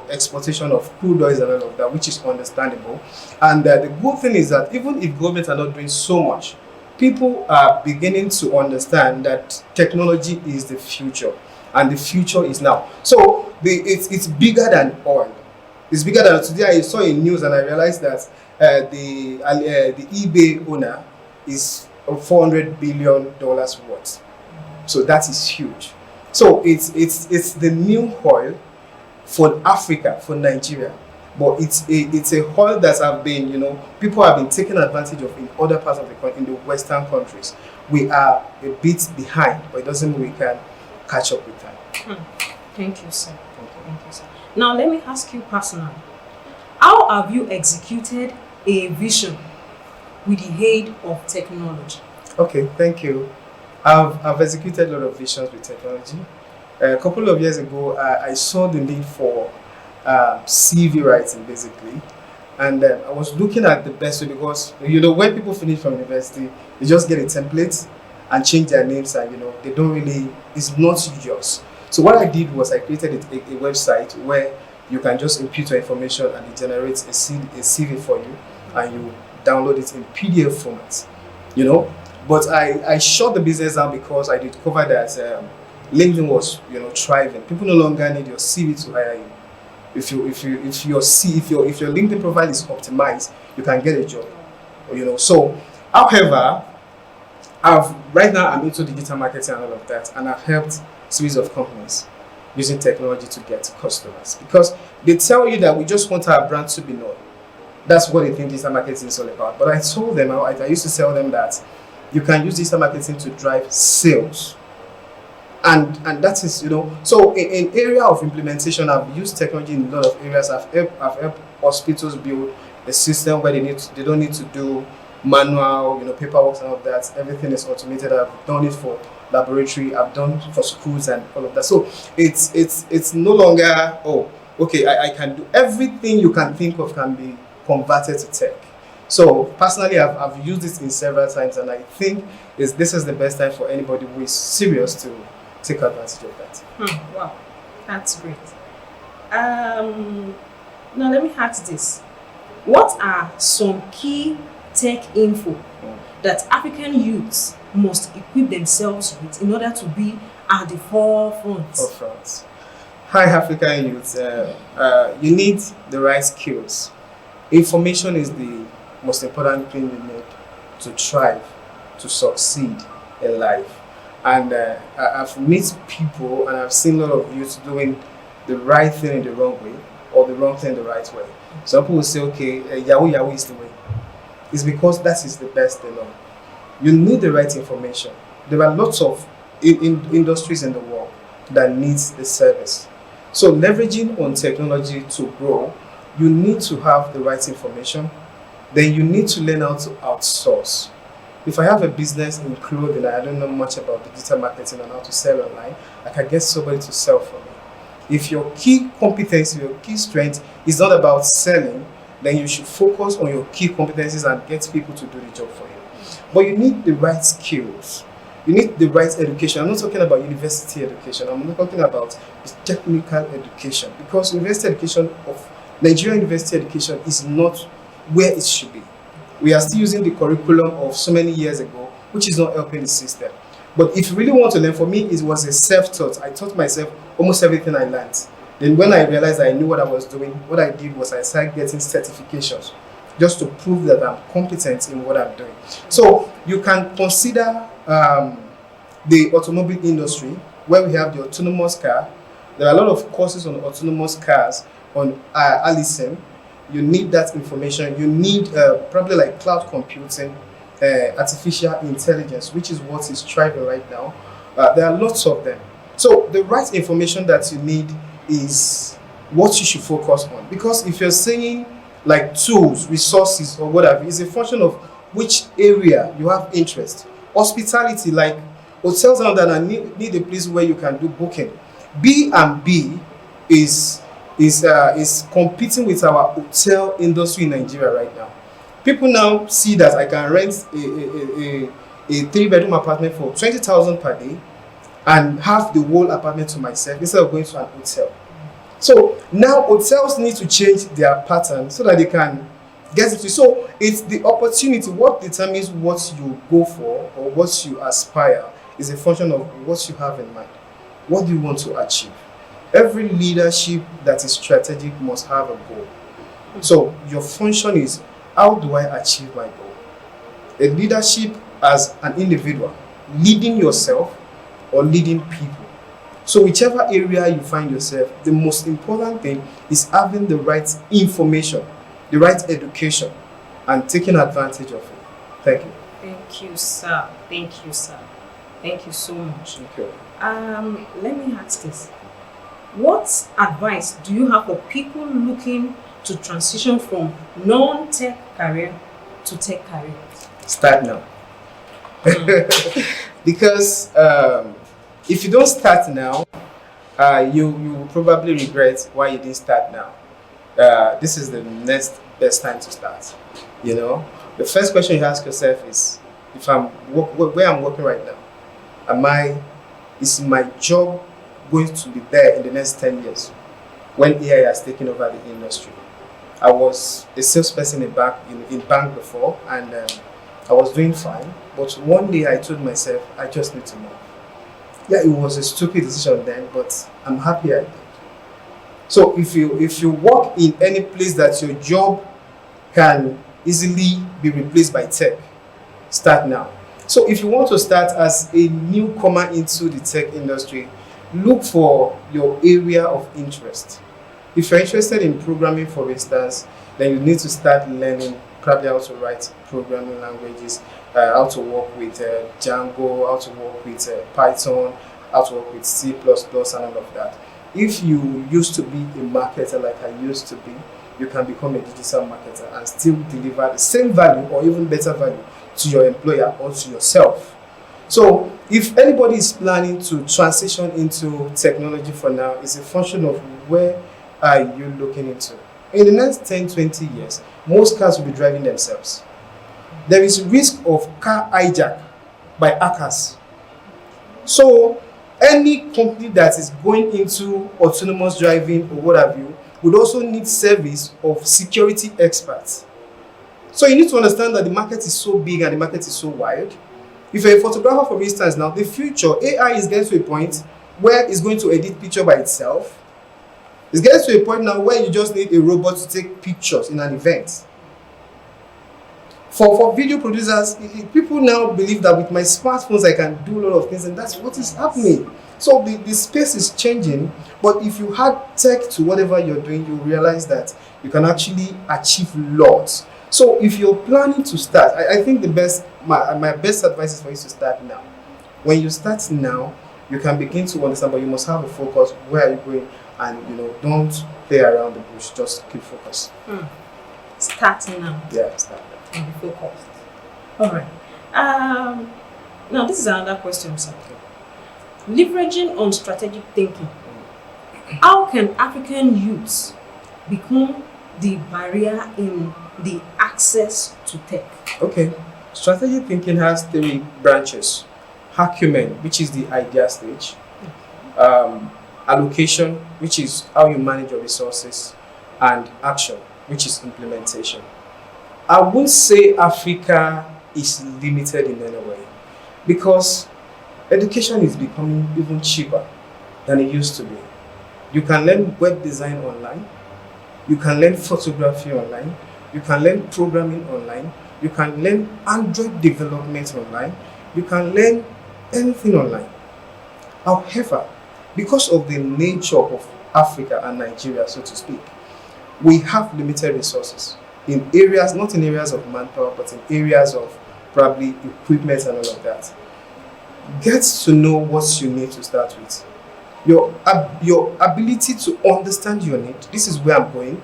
exportation of crude oils and all of that, which is understandable. And the good thing is that even if governments are not doing so much, people are beginning to understand that technology is the future, and the future is now. So it's bigger than oil. It's bigger than today. I saw in news and I realized that the eBay owner is $400 billion worth. So that is huge. So it's the new oil for Africa, for Nigeria, but it's a oil that have been, people have been taking advantage of in other parts of the country, in the Western countries. We are a bit behind, but it doesn't mean we can catch up with time.
Thank you, sir. Thank you, sir. Now let me ask you personally, how have you executed a vision with the aid of technology?
Okay, thank you. I've executed a lot of visions with technology. A couple of years ago, I saw the need for CV writing, basically. And I was looking at the best way, because, when people finish from university, they just get a template and change their names, and, they don't really, it's not yours. So what I did was I created a website where you can just input your information and it generates a CV for you, and you download it in PDF format, But I shut the business down because I discovered that LinkedIn was, thriving. People no longer need your CV to hire you. If your LinkedIn profile is optimized, you can get a job. So, however, right now I'm into digital marketing and all of that, and I've helped series of companies using technology to get customers, because they tell you that we just want our brand to be known. That's what they think digital marketing is all about. But I told them, I used to tell them that you can use digital marketing to drive sales. And that is, so in area of implementation, I've used technology in a lot of areas. I've helped hospitals build a system where they don't need to do manual, paperwork and all of that. Everything is automated. I've done it for laboratory. I've done for schools and all of that. So it's no longer, I can do everything you can think of can be converted to tech. So personally, I've used it in several times, and I think this is the best time for anybody who is serious to take advantage of that.
Wow, that's great. Now let me ask this: what are some key tech info that African youths must equip themselves with in order to be at the forefront?
Hi, African youths. You need the right skills. Information is the most important thing you need to thrive, to succeed in life. And I've met people and I've seen a lot of youths doing the right thing in the wrong way, or the wrong thing the right way. Some people will say, okay, Yahoo is the way. It's because that is the best they know. You need the right information. There are lots of industries in the world that needs the service. So leveraging on technology to grow, you need to have the right information. Then you need to learn how to outsource. If I have a business in clothing, I don't know much about digital marketing and how to sell online, I can get somebody to sell for me. If your key competency, your key strength is not about selling, then you should focus on your key competencies and get people to do the job for you. But you need the right skills. You need the right education. I'm not talking about university education. I'm not talking about technical education, because university education of Nigerian university education is not where it should be. We are still using the curriculum of so many years ago, which is not helping the system. But if you really want to learn, for me, it was a self-taught. I taught myself almost everything I learned. Then when I realized I knew what I was doing, what I did was I started getting certifications. just to prove that I'm competent in what I'm doing. So you can consider the automobile industry, where we have the autonomous car. There are a lot of courses on autonomous cars on Alison. You need that information. You need probably like cloud computing, artificial intelligence, which is what is thriving right now. There are lots of them. So the right information that you need is what you should focus on. Because if you're saying like tools, resources, or whatever, it's a function of which area you have interest. Hospitality, like hotels now that need a place where you can do booking. B&B is competing with our hotel industry in Nigeria right now. People now see that I can rent a 3-bedroom apartment for 20,000 per day and have the whole apartment to myself instead of going to an hotel. So now hotels need to change their pattern so that they can get it. So it's the opportunity. What determines what you go for or what you aspire is a function of what you have in mind. What do you want to achieve? Every leadership that is strategic must have a goal. So your function is, how do I achieve my goal? A leadership as an individual, leading yourself or leading people. So whichever area you find yourself, the most important thing is having the right information, the right education, and taking advantage of it. Thank you.
Thank you, sir. Thank you, sir. Thank you so much.
Thank you.
Let me ask this. What advice do you have for people looking to transition from non-tech career to tech career?
Start now. Because if you don't start now, you will probably regret why you didn't start now. This is the next best time to start. You know, the first question you ask yourself is, if I'm where I'm working right now, is my job going to be there in the next 10 years when AI has taken over the industry? I was a salesperson in bank before, and I was doing fine. But one day I told myself, I just need to move. Yeah, it was a stupid decision then, but I'm happy I did. So if you work in any place that your job can easily be replaced by tech, start now. So if you want to start as a newcomer into the tech industry, look for your area of interest. If you're interested in programming, for instance, then you need to start learning probably how to write programming languages, how to work with Django, how to work with Python, how to work with C++ and all of that. If you used to be a marketer like I used to be, you can become a digital marketer and still deliver the same value or even better value to your employer or to yourself. So if anybody is planning to transition into technology for now, it's a function of where are you looking into. In the next 10, 20 years, most cars will be driving themselves. There is risk of car hijack by hackers. So any company that is going into autonomous driving or what have you would also need service of security experts. So you need to understand that the market is so big and the market is so wide. If you're a photographer, for instance, now the future, AI is getting to a point where it's going to edit picture by itself. It's getting to a point now where you just need a robot to take pictures in an event. For video producers, people now believe that with my smartphones I can do a lot of things, and that's what is happening. So the space is changing, but if you add tech to whatever you're doing, you realize that you can actually achieve lots. So if you're planning to start, I think my best advice is for you to start now. When you start now, you can begin to understand, but you must have a focus. Where are you going? And don't play around the bush. Just keep focused.
Start now.
Yeah, start now.
And be focused. All right. Now this is another question, sir. Leveraging on strategic thinking. How can African youths become the barrier in the access to tech?
Okay. Strategic thinking has 3 branches. Acumen, which is the idea stage. Allocation, which is how you manage your resources. And action, which is implementation. I won't say Africa is limited in any way, because education is becoming even cheaper than it used to be. You can learn web design online. You can learn photography online. You can learn programming online. You can learn Android development online. You can learn anything online. However, because of the nature of Africa and Nigeria, so to speak, we have limited resources in areas, not in areas of manpower, but in areas of probably equipment and all of that. Get to know what you need to start with. Your ability to understand your need. This is where I'm going.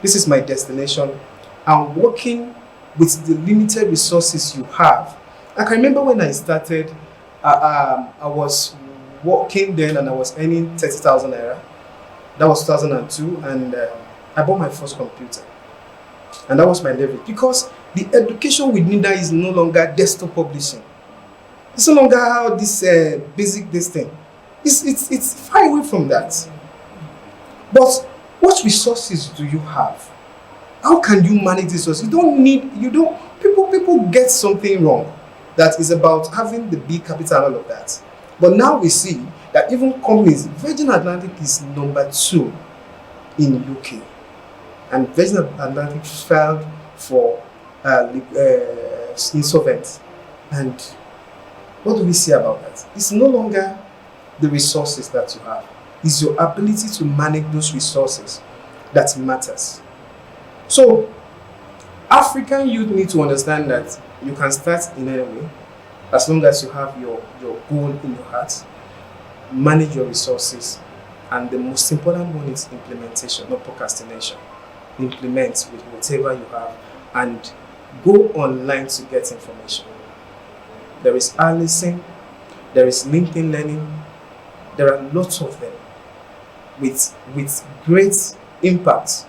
This is my destination. I'm working with the limited resources you have. I can remember when I started, I was working then and I was earning 30,000 naira. That was 2002, and I bought my first computer. And that was my leverage, because the education we need now is no longer desktop publishing. It's no longer how this basic this thing. It's far away from that. But what resources do you have? How can you manage this resources? People get something wrong that is about having the big capital and all of that. But now we see that even companies, Virgin Atlantic is number 2 in UK. And Virgin Atlantic filed for insolvent. And what do we see about that? It's no longer the resources that you have. It's your ability to manage those resources that matters. So, African youth need to understand that you can start in any way as long as you have your goal in your heart. Manage your resources, and the most important one is implementation, not procrastination. Implement with whatever you have and go online to get information. There is Allison, there is LinkedIn Learning, there are lots of them with great impact.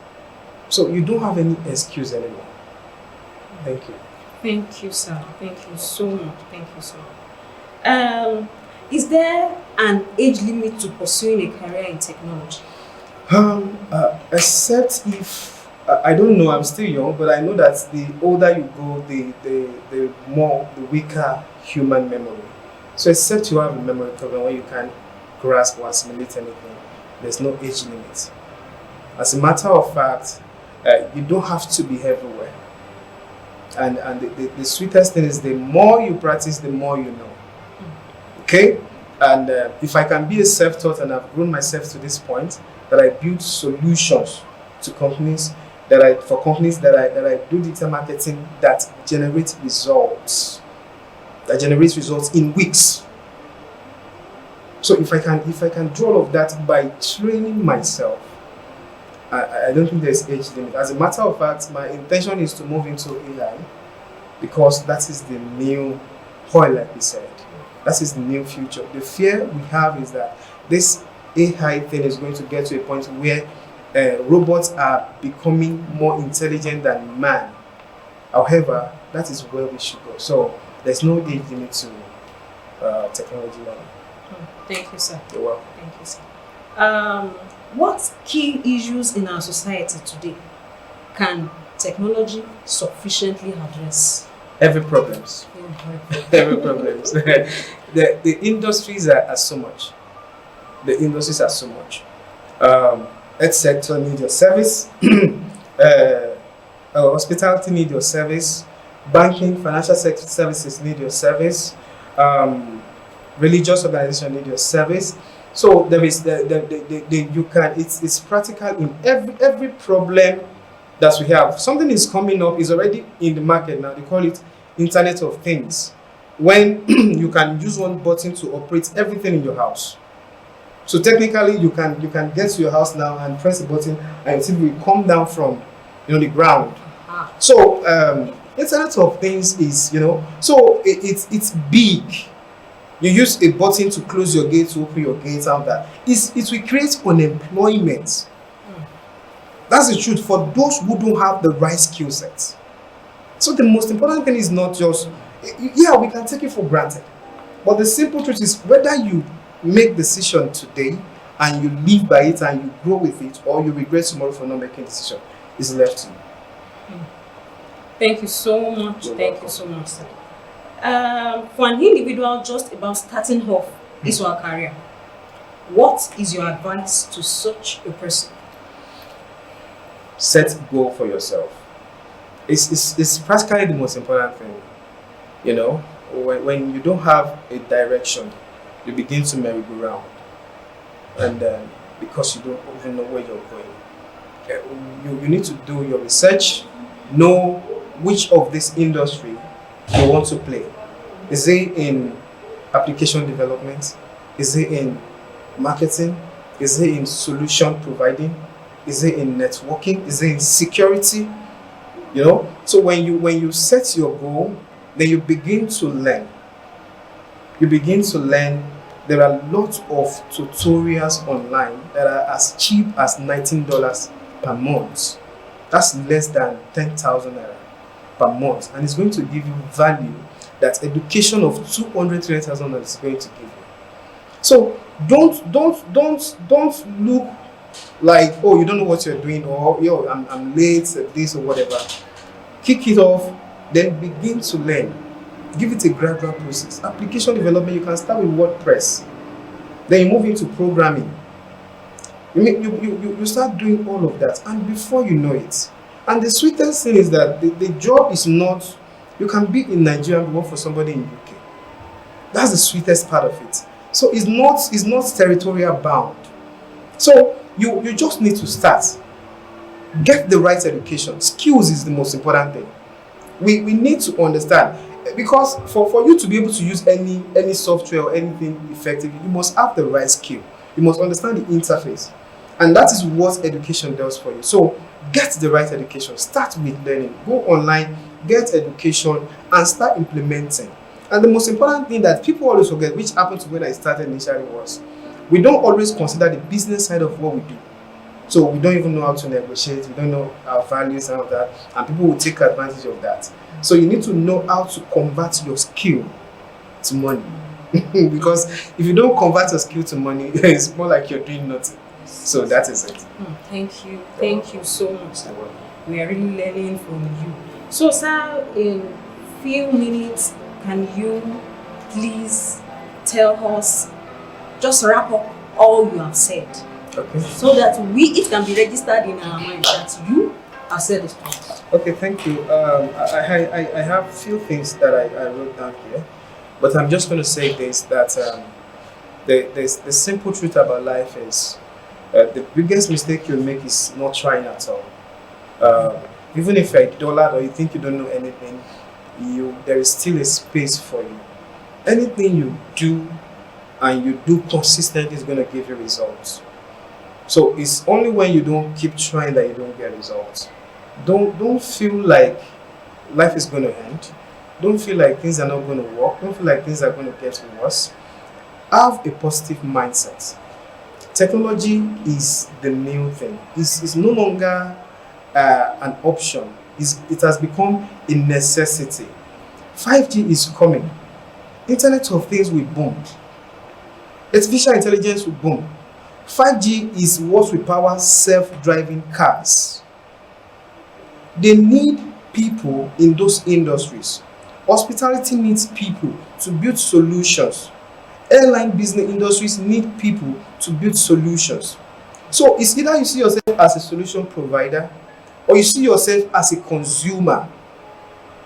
So you don't have any excuse anymore. Thank you.
Thank you, sir. Thank you so much. Thank you so much. Is there an age limit to pursuing a career in technology?
Except if I don't know, I'm still young, but I know that the older you go, the weaker human memory. So except you have a memory problem where you can grasp or assimilate anything, there's no age limit. As a matter of fact, you don't have to be everywhere. And the sweetest thing is the more you practice, the more you know. Okay? And if I can be a self-taught, and I've grown myself to this point, that I build solutions to companies, that I do digital marketing that generates results. That generates results in weeks. So if I can do all of that by training myself, I don't think there's age limit. As a matter of fact, my intention is to move into AI, because that is the new oil, like we said. That is the new future. The fear we have is that this AI thing is going to get to a point where robots are becoming more intelligent than man. However, that is where we should go. So there's no age limit to technology learning.
Thank you, sir.
You're welcome.
Thank you, sir. What key issues in our society today can technology sufficiently address?
Every problems. Every problems. The industries are so much. The industries are so much. Health sector need your service. Hospitality need your service. Banking, financial sector services need your service. Religious organization need your service. So there is it's practical in every problem that we have. Something is coming up, is already in the market now. They call it Internet of Things. When you can use one button to operate everything in your house. So technically, you can get to your house now and press a button, and it will come down from the ground. So Internet of Things is so it's big. You use a button to close your gate, to open your gates, out that. It will create unemployment. That's the truth for those who don't have the right skill sets. So the most important thing is not just, we can take it for granted. But the simple truth is whether you make decision today and you live by it and you grow with it, or you regret tomorrow for not making a decision, is left to you.
Thank you so much. Thank you so much, sir. For an individual just about starting off his or her career, what is your advice to such a person?
Set a goal for yourself. It's practically the most important thing. You know, when you don't have a direction, you begin to merry-go-round, and because you don't even know where you're going, you need to do your research, know which of this industry you want to play. Is it in application development? Is it in marketing? Is it in solution providing? Is it in networking? Is it in security? You know, so when you set your goal, then you begin to learn. You begin to learn. There are lots of tutorials online that are as cheap as $19 per month. That's less than 10,000 naira per month, and it's going to give you value that education of 200,000 is going to give you. So don't look like, oh, you don't know what you're doing, or yo, I'm late at this or whatever. Kick it off, then begin to learn. Give it a gradual process. Application development, you can start with WordPress, then you move into programming. You start doing all of that, and before you know it, and the sweetest thing is that the job is not, you can be in Nigeria and work for somebody in UK. That's the sweetest part of it. So it's not territorial bound. So you just need to start. Get the right education. Skills is the most important thing. We need to understand, because for you to be able to use any software or anything effectively, you must have the right skill. You must understand the interface. And that is what education does for you. So get the right education. Start with learning. Go online, get education, and start implementing. And the most important thing that people always forget, which happened to when I started initially, was we don't always consider the business side of what we do. So we don't even know how to negotiate. We don't know our values and all that. And people will take advantage of that. So you need to know how to convert your skill to money. Because if you don't convert your skill to money, it's more like you're doing nothing. So that is it.
Thank you. Thank you so much. We are really learning from you. So, sir, in few minutes, can you please tell us, just wrap up all you have said,
Okay.
so that it can be registered in our mind that you have said this point.
Okay, thank you. I have few things that I wrote down here, but I'm just going to say this, that the simple truth about life is the biggest mistake you'll make is not trying at all. Even if you're dullard or you think you don't know anything, there is still a space for you. Anything you do and you do consistently is going to give you results. So it's only when you don't keep trying that you don't get results. Don't feel like life is going to end. Don't feel like things are not going to work. Don't feel like things are going to get worse. Have a positive mindset. Technology is the new thing. It's no longer an option. It has become a necessity. 5G is coming. Internet of Things will boom. Artificial intelligence will boom. 5G is what will power self-driving cars. They need people in those industries. Hospitality needs people to build solutions. Airline business industries need people to build solutions. So it's either you see yourself as a solution provider or you see yourself as a consumer.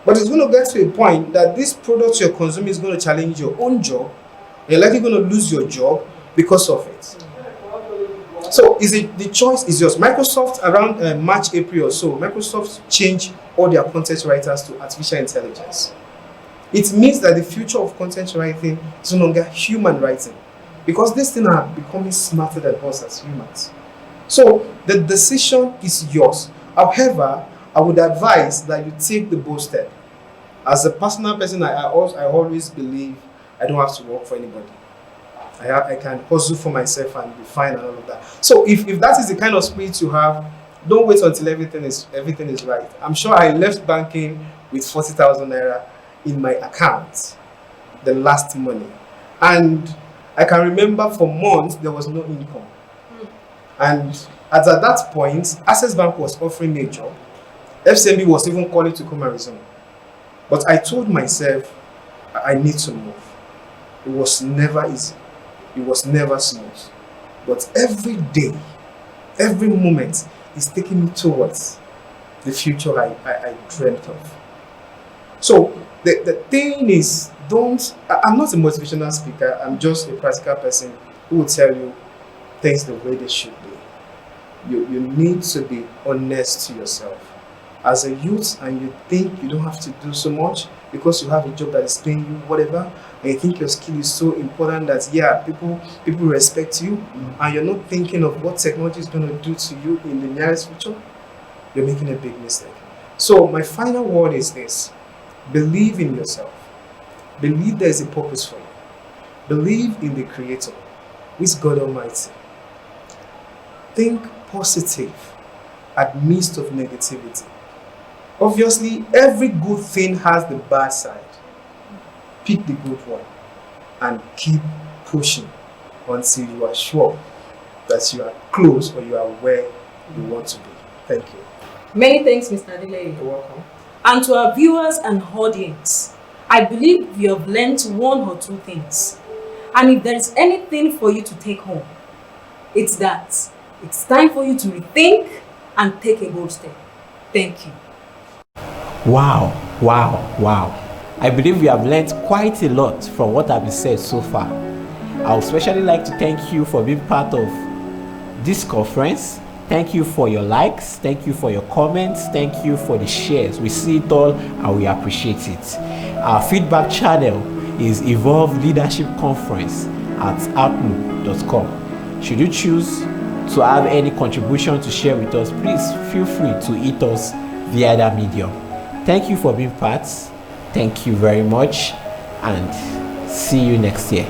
But it's going to get to a point that this product you're consuming is going to challenge your own job. You're likely going to lose your job because of it. So the choice is yours. Microsoft around March, April or so, Microsoft changed all their content writers to artificial intelligence. It means that the future of content writing is no longer human writing, because these things are becoming smarter than us as humans. So the decision is yours. However, I would advise that you take the bold step. As a personal person, I always believe I don't have to work for anybody. I can hustle for myself and be fine and all of that. So if that is the kind of spirit you have, don't wait until everything is right. I'm sure I left banking with 40,000 naira in my account, the last money. And I can remember for months there was no income. And at that point, Access Bank was offering me a job. FCMB was even calling to come and resume. But I told myself, I need to move. It was never easy. It was never smooth. But every day, every moment is taking me towards the future I dreamt of. So the thing is, I'm not a motivational speaker, I'm just a practical person who will tell you things the way they should be. You need to be honest to yourself. As a youth, and you think you don't have to do so much because you have a job that is paying you whatever, and you think your skill is so important that people respect you, and you're not thinking of what technology is going to do to you in the nearest future, you're making a big mistake. So my final word is this: believe in yourself. Believe there is a purpose for you. Believe in the Creator, who is God Almighty. Think positive amidst of negativity. Obviously, every good thing has the bad side. Pick the good one and keep pushing until you are sure that you are close or you are where you want to be. Thank you.
Many thanks, Mr. Adeleye.
You're welcome.
And to our viewers and audience, I believe you have learned one or two things. And if there is anything for you to take home, it's that it's time for you to rethink and take a bold step. Thank you.
Wow. I believe we have learned quite a lot from what has been said so far. I would especially like to thank you for being part of this conference. Thank you for your likes, thank you for your comments, thank you for the shares. We see it all and we appreciate it. Our feedback channel is Evolve Leadership Conference at outlook.com. Should you choose to have any contribution to share with us, please feel free to hit us via that medium. Thank you for being part. Thank you very much and see you next year.